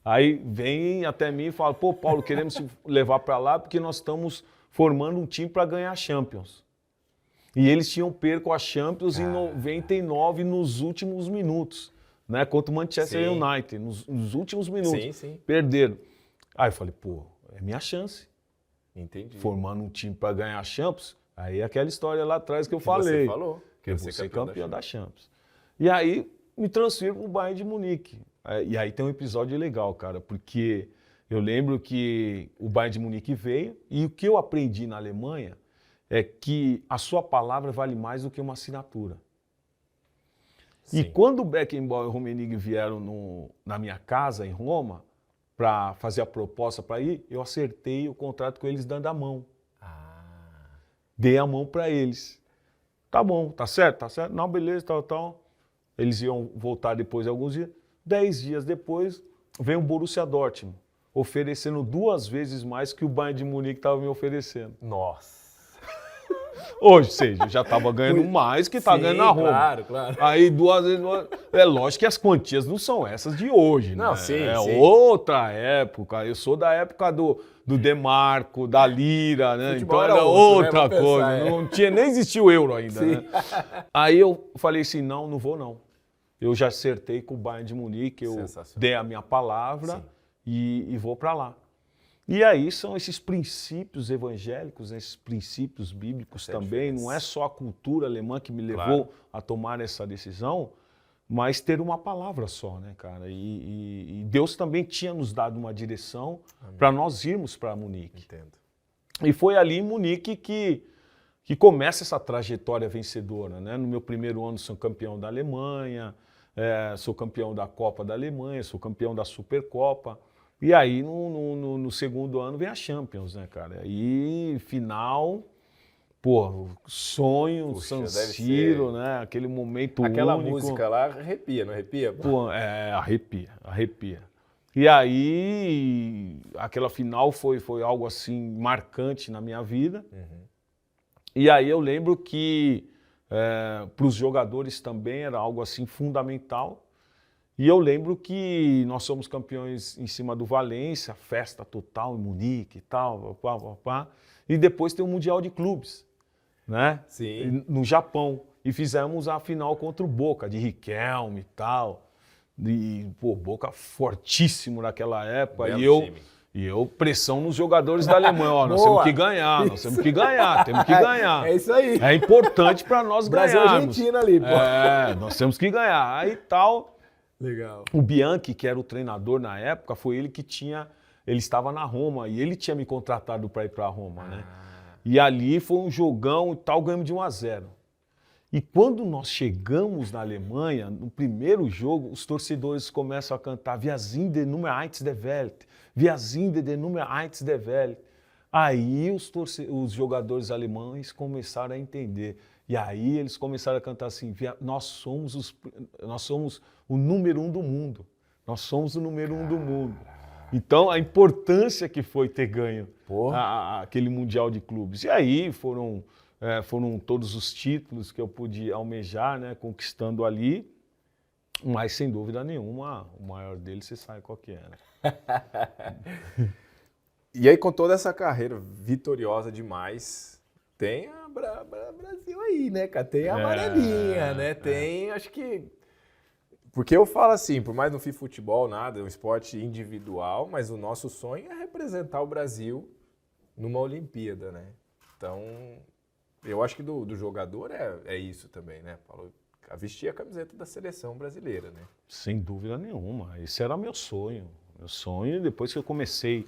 S1: Aí vem até mim e fala, pô, Paulo, queremos te levar para lá porque nós estamos formando um time para ganhar a Champions. E eles tinham perco a Champions em 99 nos últimos minutos, né? Contra o Manchester United, nos últimos minutos. Perderam. Aí eu falei, pô, é minha chance.
S2: Entendi.
S1: Formando um time para ganhar a Champions, aí é aquela história lá atrás que eu falei.
S2: Você falou.
S1: Que eu vou ser campeão da Champions. E aí me transfiro para o Bayern de Munique. E aí tem um episódio legal, cara, porque eu lembro que o Bayern de Munique veio e o que eu aprendi na Alemanha é que a sua palavra vale mais do que uma assinatura. E quando o Beckenbauer e o Rummenigge vieram na minha casa em Roma, para fazer a proposta para ir, eu acertei o contrato com eles dando a mão. Dei a mão para eles. Tá bom, tá certo, tá certo. Não, beleza, tal. Eles iam voltar depois de alguns dias. 10 dias depois, vem o Borussia Dortmund, oferecendo 2 vezes mais que o Bayern de Munique estava me oferecendo.
S2: Nossa!
S1: Ou seja, eu já estava ganhando mais que está ganhando na Roma.
S2: Claro.
S1: Aí 2 vezes... É lógico que as quantias não são essas de hoje, né?
S2: Não, sim.
S1: Outra época. Eu sou da época do Demarco, da Lira, né?
S2: Futebol
S1: então era
S2: outro,
S1: outra
S2: né?
S1: coisa.
S2: Pensar,
S1: Não tinha, nem existia o euro ainda, né? Aí eu falei assim, não vou não. Eu já acertei com o Bayern de Munique, eu dei a minha palavra e vou para lá. E aí são esses princípios evangélicos, esses princípios bíblicos também. Não é só a cultura alemã que me levou a tomar essa decisão, mas ter uma palavra só, né, cara? E Deus também tinha nos dado uma direção para nós irmos para Munique.
S2: Entendo.
S1: E foi ali em Munique que começa essa trajetória vencedora, né? No meu primeiro ano sou campeão da Alemanha, sou campeão da Copa da Alemanha, sou campeão da Supercopa. E aí, no segundo ano, vem a Champions, né, cara? Aí, final, pô, sonho,
S2: Puxa,
S1: San
S2: deve
S1: Siro,
S2: ser-
S1: né? Aquele momento
S2: Aquela
S1: único.
S2: música lá arrepia, não arrepia?
S1: Pô, arrepia, arrepia. E aí, aquela final foi algo assim marcante na minha vida. E aí eu lembro que para os jogadores também era algo assim fundamental. E eu lembro que nós somos campeões em cima do Valência, festa total em Munique e tal, pá, pá, pá. E depois tem o Mundial de Clubes, né?
S2: Sim.
S1: No Japão. E fizemos a final contra o Boca, de Riquelme e tal. E, pô, Boca fortíssimo naquela época.
S2: Belo time.
S1: E eu, pressão nos jogadores da Alemanha. Ó, nós
S2: Boa.
S1: temos que ganhar, nós temos que ganhar, temos que ganhar.
S2: É isso aí.
S1: É importante para nós
S2: Brasil e
S1: ganharmos.
S2: Argentina ali, pô.
S1: Nós temos que ganhar. Aí tal.
S2: Legal.
S1: O Bianchi, que era o treinador na época, foi ele que ele estava na Roma e ele tinha me contratado para ir para Roma, né? E ali foi um jogão e tal, ganhamos de 1-0. E quando nós chegamos na Alemanha, no primeiro jogo, os torcedores começam a cantar Wir sind die Nummer 1 der Welt, Wir sind die Nummer 1 der Welt. Aí os jogadores alemães começaram a entender. E aí eles começaram a cantar assim, nós somos o número 1 do mundo. Nós somos o número 1 do mundo. Então, a importância que foi ter ganho aquele Mundial de Clubes. E aí foram todos os títulos que eu pude almejar, né, conquistando ali. Mas, sem dúvida nenhuma, o maior deles você sabe qual que é, né?
S2: E aí, com toda essa carreira vitoriosa demais, tem a Brasil aí, né, cara? Tem a amarelinha, né? Tem, acho que... Porque eu falo assim, por mais não fiz futebol, nada, é um esporte individual, mas o nosso sonho é representar o Brasil numa Olimpíada, né? Então, eu acho que do jogador é isso também, né, Paulo? Vestir a camiseta da seleção brasileira, né?
S1: Sem dúvida nenhuma. Esse era meu sonho. Meu sonho, depois que eu comecei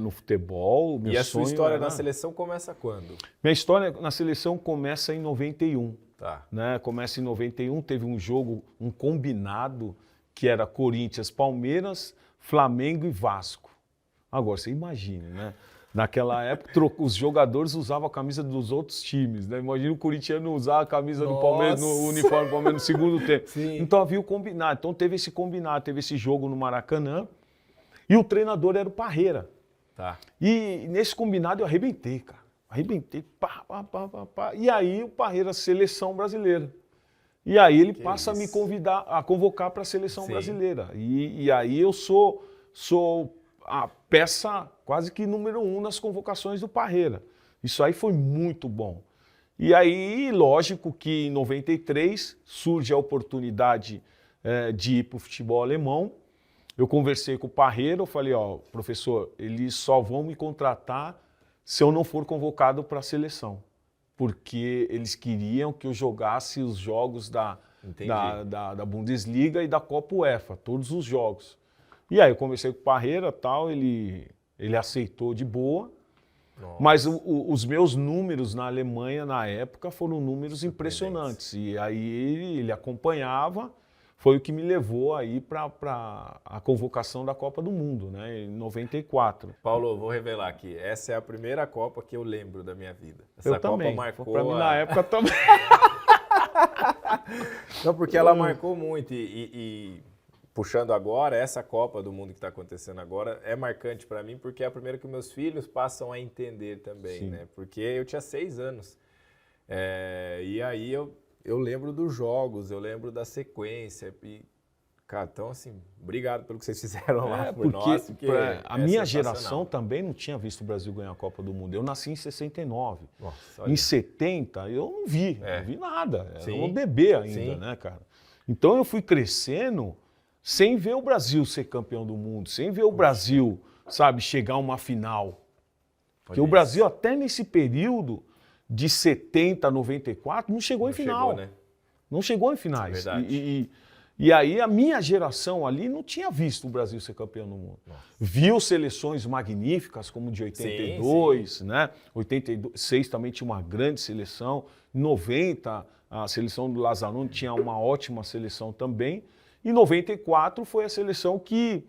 S1: no futebol...
S2: E a sua história na seleção começa quando?
S1: Minha história na seleção começa em 91.
S2: Tá.
S1: Né? Começa em 91, teve um jogo, um combinado, que era Corinthians, Palmeiras, Flamengo e Vasco. Agora, você imagine, né? Naquela época, os jogadores usavam a camisa dos outros times, né? Imagina o corintiano usar a camisa do Palmeiras, no uniforme do Palmeiras no segundo tempo.
S2: Sim.
S1: Então havia o combinado. Então teve esse combinado, teve esse jogo no Maracanã e o treinador era o Parreira.
S2: Tá.
S1: E nesse combinado eu arrebentei, cara. Arrebentei, pá, pá, pá, pá, pá. E aí o Parreira, seleção brasileira. E aí ele passa a me convidar, a convocar para a seleção brasileira. E aí eu sou a peça quase que número 1 nas convocações do Parreira. Isso aí foi muito bom. E aí, lógico que em 93 surge a oportunidade de ir para o futebol alemão. Eu conversei com o Parreira, eu falei, ó, professor, eles só vão me contratar se eu não for convocado para a seleção. Porque eles queriam que eu jogasse os jogos da Bundesliga e da Copa UEFA, todos os jogos. E aí eu conversei com o Parreira, tal, ele aceitou de boa. Nossa. Mas os meus números na Alemanha, na época, foram números impressionantes. E aí ele acompanhava, foi o que me levou aí para a convocação da Copa do Mundo, né, em 94.
S2: Paulo, vou revelar aqui, essa é a primeira Copa que eu lembro da minha vida. Essa
S1: eu
S2: Copa
S1: também.
S2: Marcou
S1: para mim na época também.
S2: Não, porque ela marcou muito e puxando agora, essa Copa do Mundo que está acontecendo agora é marcante para mim porque é a primeira que meus filhos passam a entender também, né? Porque eu tinha 6 anos. E aí eu lembro dos jogos, eu lembro da sequência. E, cara, então assim, obrigado pelo que vocês fizeram lá por nós. Porque
S1: a minha geração também não tinha visto o Brasil ganhar a Copa do Mundo. Eu nasci em 69. Nossa, em 70 eu não vi nada. Era um bebê ainda, né, cara? Então eu fui crescendo sem ver o Brasil ser campeão do mundo, sem ver o Brasil, sabe, chegar a uma final. Porque o Brasil, até nesse período de 70 a 94, não chegou em final. Chegou, né? Não chegou em finais.
S2: É verdade.
S1: E aí a minha geração ali não tinha visto o Brasil ser campeão do mundo. Nossa. Viu seleções magníficas, como de 82, né? 86 também tinha uma grande seleção. 90, a seleção do Lazzaroni tinha uma ótima seleção também. E 94 foi a seleção que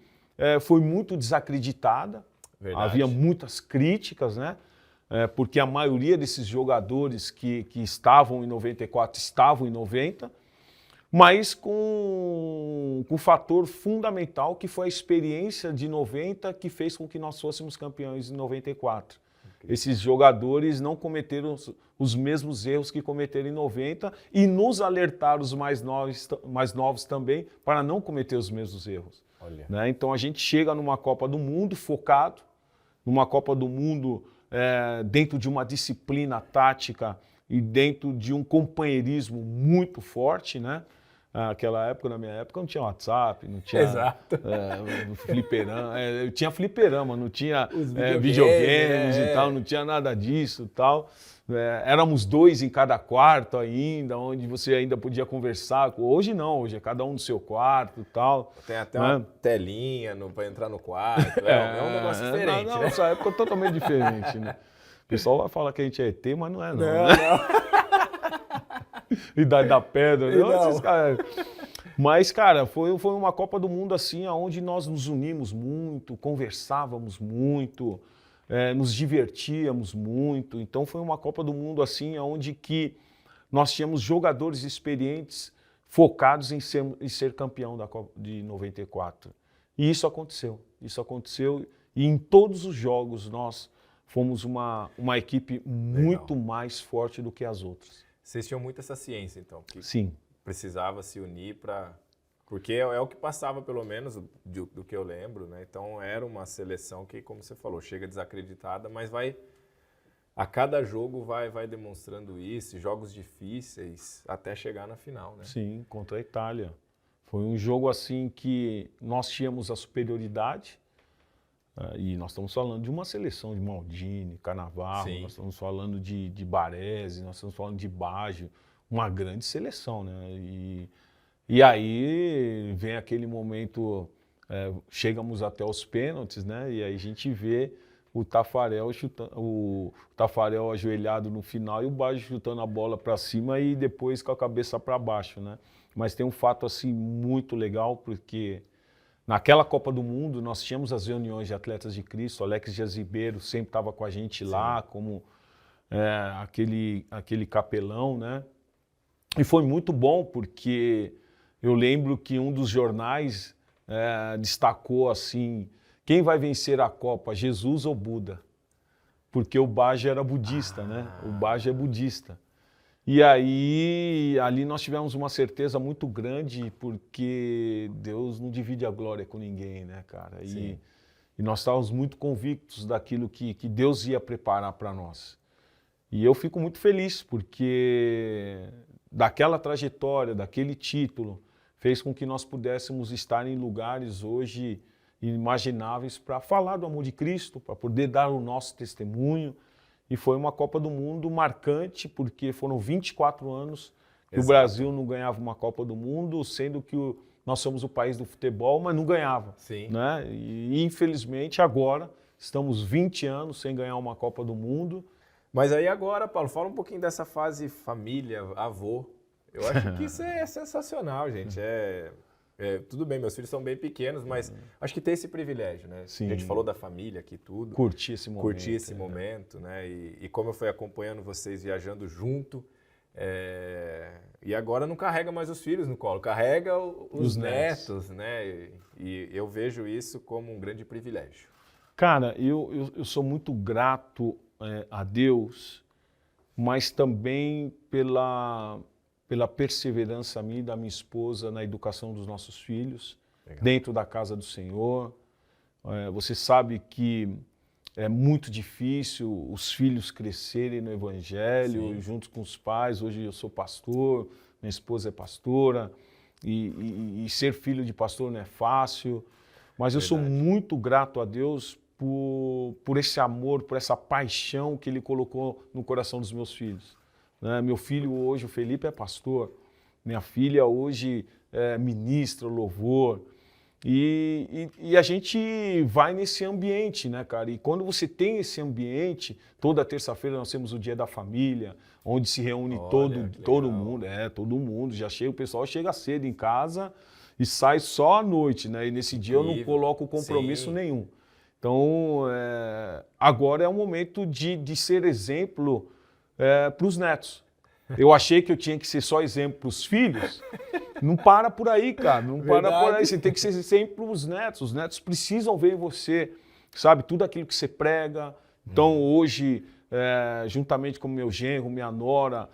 S1: foi muito desacreditada.
S2: Verdade.
S1: Havia muitas críticas, né? Porque a maioria desses jogadores que estavam em 94 estavam em 90, mas com o fator fundamental que foi a experiência de 90 que fez com que nós fôssemos campeões em 94. Esses jogadores não cometeram os mesmos erros que cometeram em 90 e nos alertaram os mais novos também para não cometer os mesmos erros. Né? Então a gente chega numa Copa do Mundo focado, numa Copa do Mundo dentro de uma disciplina tática e dentro de um companheirismo muito forte, né? Na minha época, não tinha WhatsApp, não tinha fliperama. Tinha fliperama, não tinha videogames e tal, não tinha nada disso e tal. Éramos 2 em cada quarto ainda, onde você ainda podia conversar. Hoje não, hoje é cada um no seu quarto e tal.
S2: Tem até uma telinha para entrar no quarto, é um negócio diferente.
S1: Não,
S2: né?
S1: Essa época é totalmente diferente, né? O pessoal vai falar que a gente é ET, mas não é não.
S2: Não.
S1: Idade da Pedra,
S2: não.
S1: Esses caras. Mas, cara, foi uma Copa do Mundo assim, onde nós nos unimos muito, conversávamos muito, nos divertíamos muito. Então foi uma Copa do Mundo assim, onde que nós tínhamos jogadores experientes focados em ser campeão da Copa de 94. E isso aconteceu. E em todos os jogos nós fomos uma equipe muito mais forte do que as outras.
S2: Vocês tinham muito essa ciência, então? Que
S1: Sim.
S2: Precisava se unir para... Porque é o que passava, pelo menos, do que eu lembro, né? Então, era uma seleção que, como você falou, chega desacreditada, mas a cada jogo vai demonstrando isso, jogos difíceis, até chegar na final, né?
S1: Sim, contra a Itália. Foi um jogo assim que nós tínhamos a superioridade, e nós estamos falando de uma seleção de Maldini, Cannavaro,
S2: Sim.
S1: Nós estamos falando de Baresi, nós estamos falando de Baggio, uma grande seleção, né? E aí vem aquele momento, chegamos até os pênaltis, né? E aí a gente vê o Taffarel ajoelhado no final e o Baggio chutando a bola para cima e depois com a cabeça para baixo, né? Mas tem um fato assim muito legal, porque naquela Copa do Mundo, nós tínhamos as reuniões de atletas de Cristo, Alex Dias Ribeiro sempre estava com a gente lá, como aquele capelão, né? E foi muito bom, porque eu lembro que um dos jornais destacou assim, quem vai vencer a Copa, Jesus ou Buda? Porque o Baggio era budista, né? O Baggio é budista. E aí, ali nós tivemos uma certeza muito grande, porque Deus não divide a glória com ninguém, né, cara? E nós estávamos muito convictos daquilo que Deus ia preparar para nós. E eu fico muito feliz, porque daquela trajetória, daquele título, fez com que nós pudéssemos estar em lugares hoje inimagináveis para falar do amor de Cristo, para poder dar o nosso testemunho. E foi uma Copa do Mundo marcante, porque foram 24 anos que o Brasil não ganhava uma Copa do Mundo, sendo que nós somos o país do futebol, mas não ganhava.
S2: Sim.
S1: Né? E infelizmente agora estamos 20 anos sem ganhar uma Copa do Mundo.
S2: Mas aí agora, Paulo, fala um pouquinho dessa fase família, avô. Eu acho que isso é sensacional, gente. Tudo bem, meus filhos são bem pequenos, mas acho que tem esse privilégio, né?
S1: Sim.
S2: A gente falou da família aqui, tudo.
S1: Curtir esse momento.
S2: Curtir esse momento, né? E como eu fui acompanhando vocês viajando junto, e agora não carrega mais os filhos no colo, carrega os netos, né? E eu vejo isso como um grande privilégio.
S1: Cara, eu sou muito grato a Deus, mas também pela perseverança minha e da minha esposa na educação dos nossos filhos, dentro da casa do Senhor. Você sabe que é muito difícil os filhos crescerem no Evangelho, junto com os pais. Hoje eu sou pastor, minha esposa é pastora, e ser filho de pastor não é fácil, mas eu sou muito grato a Deus por esse amor, por essa paixão que Ele colocou no coração dos meus filhos. Meu filho hoje, o Felipe, é pastor. Minha filha hoje ministra louvor. E a gente vai nesse ambiente, né, cara? E quando você tem esse ambiente, toda terça-feira nós temos o Dia da Família, onde se reúne todo mundo. Todo mundo. O pessoal chega cedo em casa e sai só à noite, né? E nesse dia eu não
S2: Incrível.
S1: coloco compromisso
S2: Sim.
S1: nenhum. Então, agora é o momento de ser exemplo para os netos. Eu achei que eu tinha que ser só exemplo para os filhos. Não para por aí, cara. Não para por aí. Você tem que ser exemplo para os netos. Os netos precisam ver em você, sabe? Tudo aquilo que você prega. Então, hoje, juntamente com meu genro, minha nora,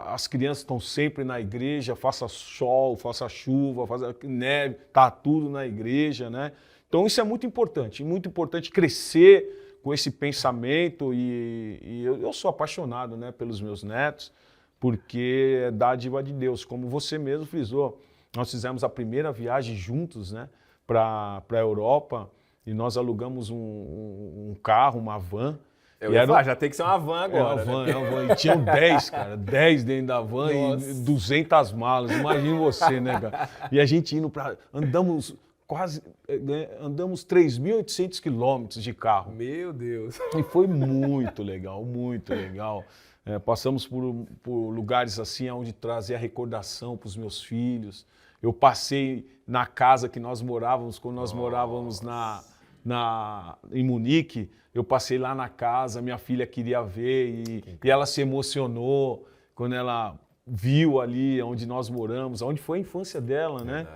S1: as crianças estão sempre na igreja, faça sol, faça chuva, faça neve, tá tudo na igreja, né? Então, isso é muito importante crescer com esse pensamento e eu sou apaixonado, né, pelos meus netos, porque é dádiva de Deus, como você mesmo frisou. Nós fizemos a primeira viagem juntos, né, para a Europa e nós alugamos um carro, uma van.
S2: Já tem que ser uma van agora,
S1: uma van. E tinham 10, cara, 10 dentro da van. Nossa. E 200 malas, imagina você, né, cara? E a gente indo andamos 3.800 quilômetros de carro.
S2: Meu Deus!
S1: E foi muito legal, muito legal. Passamos por lugares assim, onde trazia recordação para os meus filhos. Eu passei na casa que nós morávamos, quando nós morávamos em Munique, eu passei lá na casa, minha filha queria ver e ela se emocionou quando ela viu ali onde nós moramos, onde foi a infância dela, né?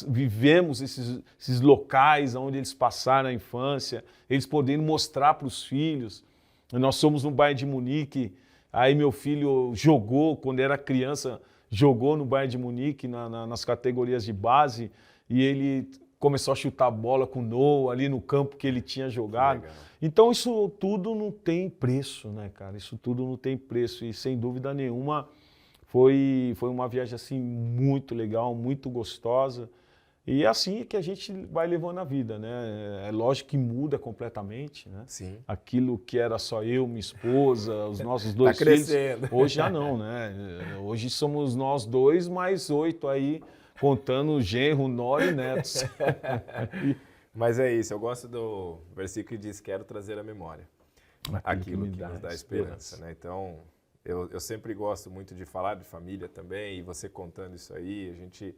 S1: Vivemos esses locais onde eles passaram a infância, eles podendo mostrar para os filhos. Nós somos no Bayern de Munique, aí meu filho jogou, quando era criança, jogou no Bayern de Munique, nas categorias de base, e ele começou a chutar bola com o Noah ali no campo que ele tinha jogado. Então isso tudo não tem preço, né, cara? Isso tudo não tem preço e sem dúvida nenhuma foi uma viagem assim muito legal, muito gostosa. E é assim que a gente vai levando a vida, né? É lógico que muda completamente, né?
S2: Sim.
S1: Aquilo que era só eu, minha esposa, os nossos dois filhos. Hoje já não, né? Hoje somos nós dois mais 8 aí, contando genro, nora e netos.
S2: Mas é isso, eu gosto do versículo que diz, quero trazer à memória aquilo que nos dá esperança, né? Então, eu sempre gosto muito de falar de família também, e você contando isso aí, a gente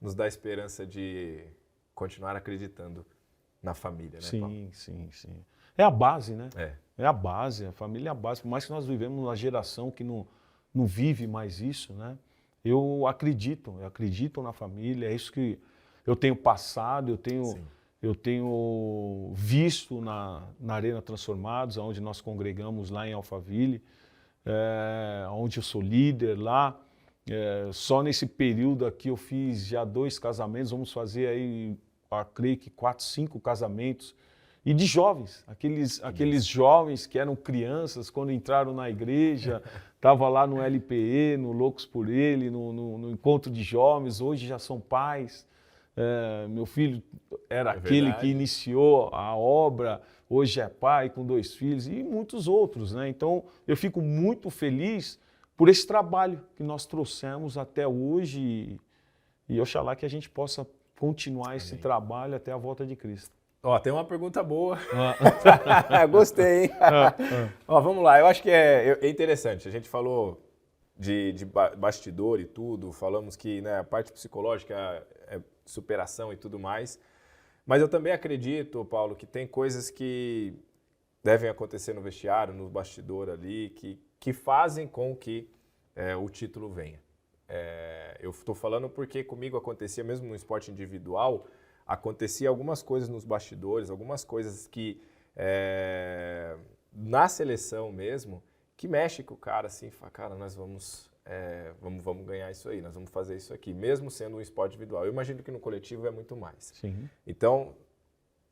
S2: nos dá esperança de continuar acreditando na família, né, Paulo?
S1: Sim. É a base, né?
S2: É
S1: a base, a família é a base. Por mais que nós vivemos uma geração que não vive mais isso, né? Eu acredito na família, é isso que eu tenho passado, eu tenho visto na Arena Transformados, onde nós congregamos lá em Alphaville, onde eu sou líder lá. Só nesse período aqui eu fiz já 2 casamentos, vamos fazer aí, creio que 4, 5 casamentos. E de jovens, aqueles jovens que eram crianças quando entraram na igreja, estavam lá no LPE, no Loucos por Ele, no Encontro de Jovens, hoje já são pais. Meu filho era aquele que iniciou a obra, hoje é pai com 2 filhos e muitos outros, né? Então eu fico muito feliz por esse trabalho que nós trouxemos até hoje e oxalá que a gente possa continuar esse trabalho até a volta de Cristo.
S2: Ó, tem uma pergunta boa. Gostei, hein? Ó, vamos lá, eu acho que é interessante. A gente falou de bastidor e tudo, falamos que, né, a parte psicológica é superação e tudo mais. Mas eu também acredito, Paulo, que tem coisas que devem acontecer no vestiário, no bastidor ali, que fazem com que o título venha. Eu estou falando porque comigo acontecia, mesmo no esporte individual, acontecia algumas coisas nos bastidores, algumas coisas que na seleção mesmo, que mexe com o cara assim, fala, cara, nós vamos ganhar isso aí, nós vamos fazer isso aqui, mesmo sendo um esporte individual. Eu imagino que no coletivo é muito mais.
S1: Sim.
S2: Então,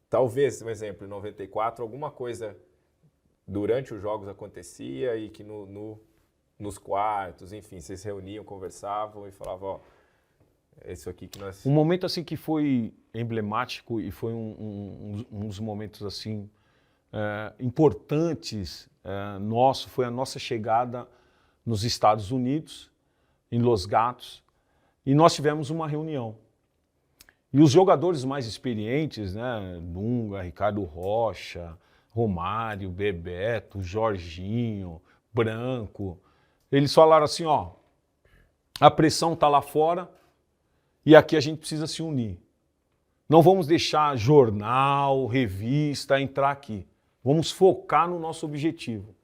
S2: talvez, um exemplo, em 94, alguma coisa durante os jogos acontecia e que nos quartos, enfim, vocês se reuniam, conversavam e falavam, ó, é isso aqui que nós...
S1: Um momento assim que foi emblemático e foi um dos momentos assim importantes nosso, foi a nossa chegada nos Estados Unidos, em Los Gatos, e nós tivemos uma reunião. E os jogadores mais experientes, né, Dunga, Ricardo Rocha, Romário, Bebeto, Jorginho, Branco, eles falaram assim, ó, a pressão está lá fora E aqui a gente precisa se unir. Não vamos deixar jornal, revista entrar aqui. Vamos focar no nosso objetivo.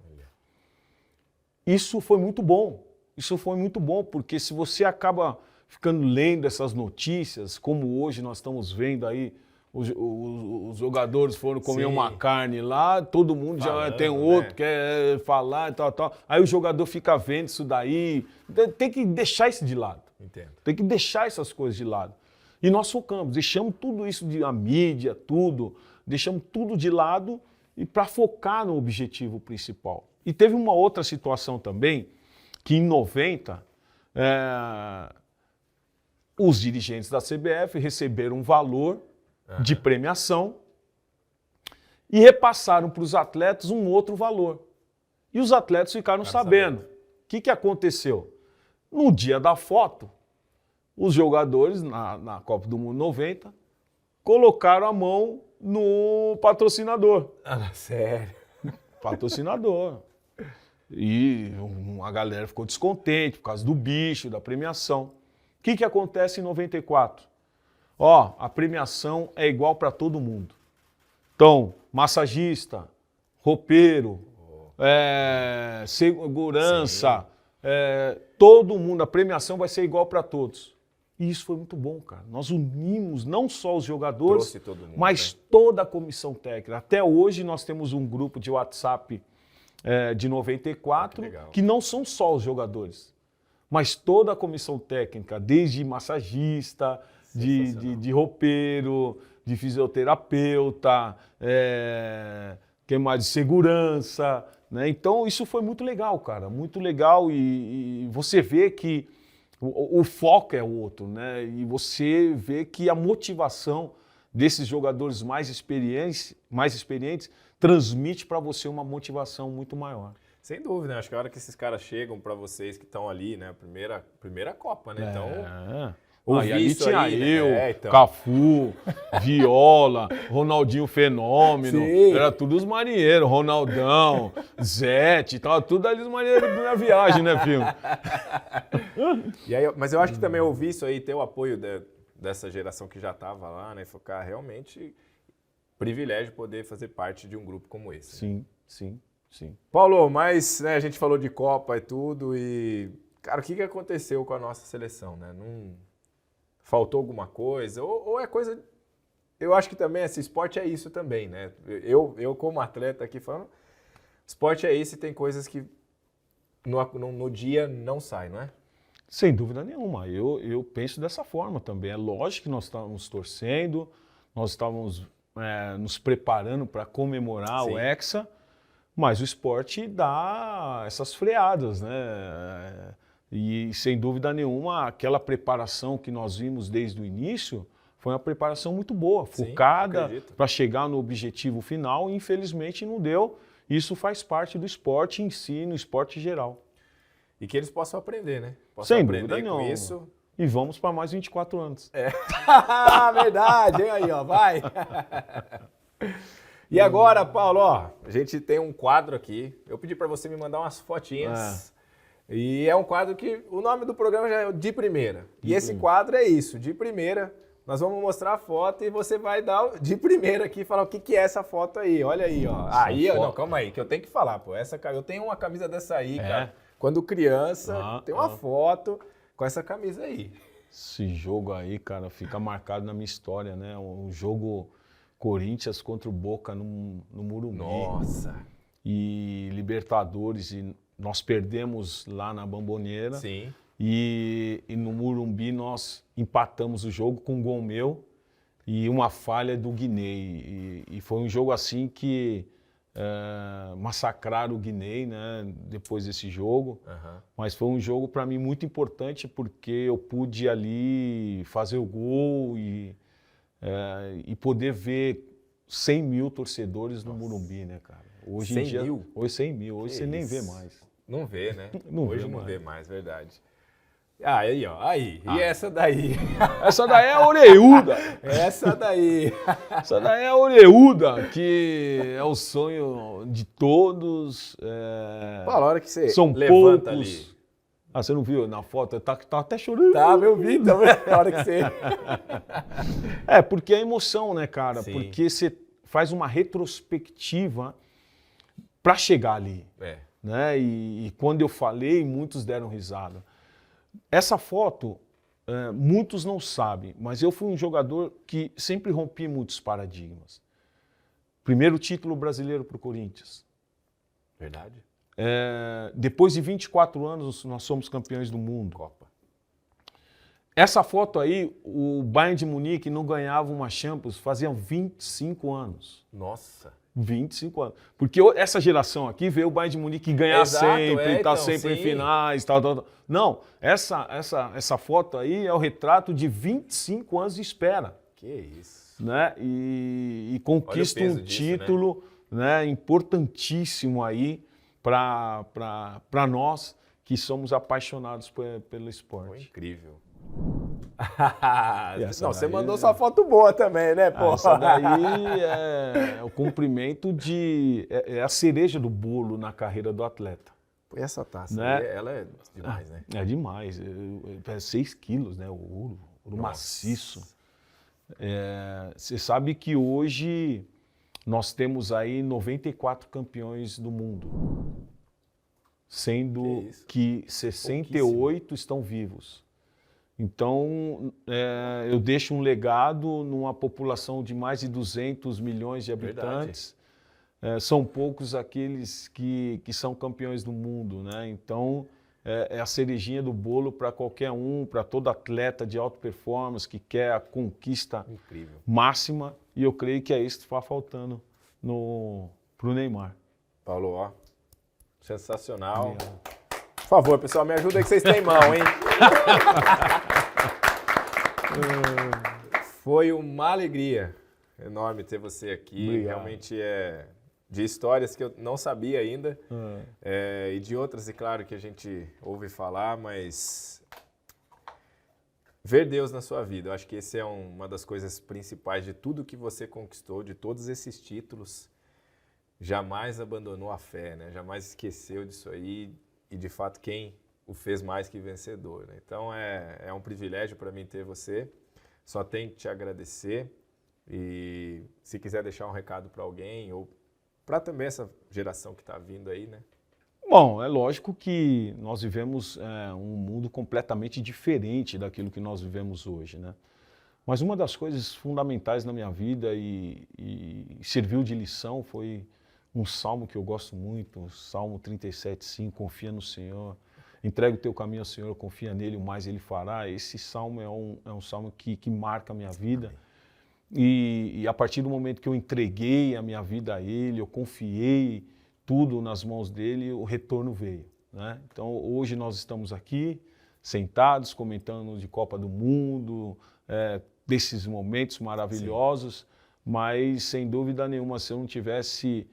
S1: Isso foi muito bom. Isso foi muito bom, porque se você acaba ficando lendo essas notícias, como hoje nós estamos vendo aí, os jogadores foram comer uma carne lá, todo mundo falando, já tem outro, né? Quer falar e tal. Aí o jogador fica vendo isso daí. Tem que deixar isso de lado.
S2: Entendo.
S1: Tem que deixar essas coisas de lado. E nós focamos, deixamos tudo isso, a mídia, tudo, deixamos tudo de lado e para focar no objetivo principal. E teve uma outra situação também, que em 90, os dirigentes da CBF receberam um valor de premiação e repassaram para os atletas um outro valor. E os atletas ficaram sabendo. O que aconteceu? No dia da foto, os jogadores, na Copa do Mundo 90, colocaram a mão no patrocinador.
S2: Sério?
S1: Patrocinador. E a galera ficou descontente por causa do bicho, da premiação. O que acontece em 94? A premiação é igual para todo mundo. Então, massagista, roupeiro, segurança, todo mundo, a premiação vai ser igual para todos. E isso foi muito bom, cara. Nós unimos não só os jogadores, mas toda a comissão técnica. Até hoje nós temos um grupo de WhatsApp de 94, que não são só os jogadores, mas toda a comissão técnica, desde massagista, de roupeiro, de fisioterapeuta, que mais, de segurança, né? Então isso foi muito legal, cara, muito legal e você vê que o foco é outro, né? E você vê que a motivação desses jogadores mais experientes transmite para você uma motivação muito maior.
S2: Sem dúvida, né? Acho que a hora que esses caras chegam para vocês que estão ali, né? Primeira Copa, né? Então,
S1: e ali tinha eu, Cafu, Viola, Ronaldinho Fenômeno, era tudo os marinheiros, Ronaldão, Zete, tava tudo ali os marinheiros da minha viagem, né, filho?
S2: E aí, mas eu acho que também ouvir isso aí, ter o apoio dessa geração que já estava lá, né? Focar realmente privilégio poder fazer parte de um grupo como esse.
S1: Sim.
S2: Paulo, mas né, a gente falou de Copa e tudo e, cara, o que aconteceu com a nossa seleção, né? Não faltou alguma coisa? Ou é coisa... Eu acho que também esse esporte é isso também, né? Eu como atleta aqui falando, esporte é isso e tem coisas que no dia não sai, não é?
S1: Sem dúvida nenhuma. Eu penso dessa forma também. É lógico que nós estávamos torcendo, nós estávamos nos preparando para comemorar o Hexa, mas o esporte dá essas freadas, né? E, sem dúvida nenhuma, aquela preparação que nós vimos desde o início foi uma preparação muito boa, focada para chegar no objetivo final e, infelizmente, não deu. Isso faz parte do esporte em si, no esporte geral.
S2: E que eles possam aprender, né? Possam
S1: sem
S2: aprender
S1: dúvida nenhuma.
S2: Isso.
S1: E vamos para mais 24 anos.
S2: Verdade, hein? Aí, ó, vai! E agora, Paulo, ó, a gente tem um quadro aqui. Eu pedi para você me mandar umas fotinhas. E é um quadro que o nome do programa já é De Primeira. E esse quadro é isso, De Primeira. Nós vamos mostrar a foto e você vai dar de primeira aqui e falar o que é essa foto aí. Olha aí, ó. Não, calma aí, que eu tenho que falar, pô. Eu tenho uma camisa dessa aí, cara. Quando criança, tem uma foto com essa camisa aí.
S1: Esse jogo aí, cara, fica marcado na minha história, né? Um jogo Corinthians contra o Boca no Morumbi.
S2: Nossa!
S1: E Libertadores, e nós perdemos lá na Bombonera.
S2: Sim.
S1: E no Morumbi nós empatamos o jogo com um gol meu e uma falha do Guinei. E foi um jogo assim que massacraram o Guinei, né, depois desse jogo. Mas foi um jogo para mim muito importante porque eu pude ali fazer o gol e poder ver 100 mil torcedores no Morumbi, né, cara? Hoje
S2: 100
S1: em dia,
S2: mil?
S1: Hoje 100 mil, hoje você nem vê mais.
S2: Não vê, né?
S1: Hoje
S2: não vê mais, verdade. Aí, ó, aí. E essa daí?
S1: Essa daí é a orelhuda.
S2: Essa daí.
S1: Essa daí é a orelhuda, que é o sonho de todos.
S2: Fala, a hora que você
S1: são
S2: levanta
S1: poucos,
S2: ali.
S1: Ah, você não viu na foto? Tá até chorando.
S2: Tá, eu vi também, na hora que você...
S1: Porque é emoção, né, cara?
S2: Sim.
S1: Porque você faz uma retrospectiva para chegar ali. Né? E quando eu falei, muitos deram risada. Essa foto, muitos não sabem, mas eu fui um jogador que sempre rompi muitos paradigmas. Primeiro título brasileiro para o Corinthians.
S2: Verdade.
S1: Depois de 24 anos, nós somos campeões do mundo.
S2: Copa.
S1: Essa foto aí, o Bayern de Munique não ganhava uma Champions fazia 25 anos.
S2: Nossa.
S1: 25 anos. Porque essa geração aqui vê o Bayern de Munique ganhar sempre, tá sempre em finais, tal. Não, essa foto aí é o retrato de 25 anos de espera.
S2: Que isso.
S1: Né? E conquista um título, né, importantíssimo aí para nós que somos apaixonados pelo esporte.
S2: Foi incrível.
S1: Não,
S2: você mandou sua foto boa também, né, pô?
S1: Essa daí é o cumprimento é a cereja do bolo na carreira do atleta.
S2: Essa taça,
S1: né?
S2: Ela é demais, né?
S1: É demais. É 6 quilos, né? O ouro maciço. Você sabe que hoje nós temos aí 94 campeões do mundo, sendo que 68 estão vivos. Então, eu deixo um legado numa população de mais de 200 milhões de habitantes. São poucos aqueles que são campeões do mundo, né? Então, é a cerejinha do bolo para qualquer um, para todo atleta de alta performance que quer a conquista máxima. E eu creio que é isso que está faltando para o Neymar.
S2: Paulo, ó, sensacional. Por favor, pessoal, me ajuda aí que vocês têm mão, hein? Foi uma alegria enorme ter você aqui.
S1: Obrigado.
S2: Realmente de histórias que eu não sabia ainda e de outras, e claro, que a gente ouve falar, mas ver Deus na sua vida. Eu acho que esse é uma das coisas principais de tudo que você conquistou, de todos esses títulos. Jamais abandonou a fé, né? Jamais esqueceu disso aí e, de fato, quem o fez mais que vencedor, né? Então, é um privilégio para mim ter você. Só tenho que te agradecer e se quiser deixar um recado para alguém ou para também essa geração que está vindo aí, né?
S1: Bom, é lógico que nós vivemos um mundo completamente diferente daquilo que nós vivemos hoje, né? Mas uma das coisas fundamentais na minha vida e serviu de lição foi um salmo que eu gosto muito, o Salmo 37:5, confia no Senhor, entrega o teu caminho ao Senhor, confia nele, o mais ele fará. Esse salmo é um salmo que marca a minha vida. E a partir do momento que eu entreguei a minha vida a ele, eu confiei tudo nas mãos dele, o retorno veio, né? Então hoje nós estamos aqui, sentados, comentando de Copa do Mundo, desses momentos maravilhosos, mas sem dúvida nenhuma, se eu não tivesse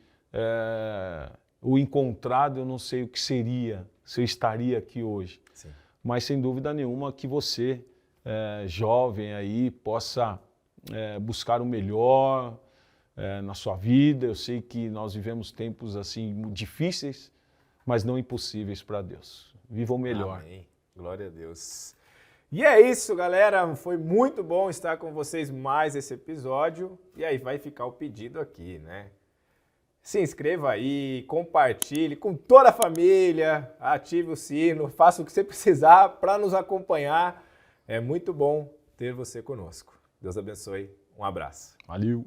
S1: o encontrado, eu não sei o que seria, se eu estaria aqui hoje.
S2: Sim.
S1: Mas sem dúvida nenhuma que você, jovem aí, possa buscar o melhor na sua vida. Eu sei que nós vivemos tempos assim difíceis, mas não impossíveis para Deus. Viva o melhor.
S2: Amém. Glória a Deus. E é isso, galera. Foi muito bom estar com vocês mais esse episódio. E aí vai ficar o pedido aqui, né? Se inscreva aí, compartilhe com toda a família, ative o sino, faça o que você precisar para nos acompanhar. É muito bom ter você conosco. Deus abençoe. Um abraço.
S1: Valeu.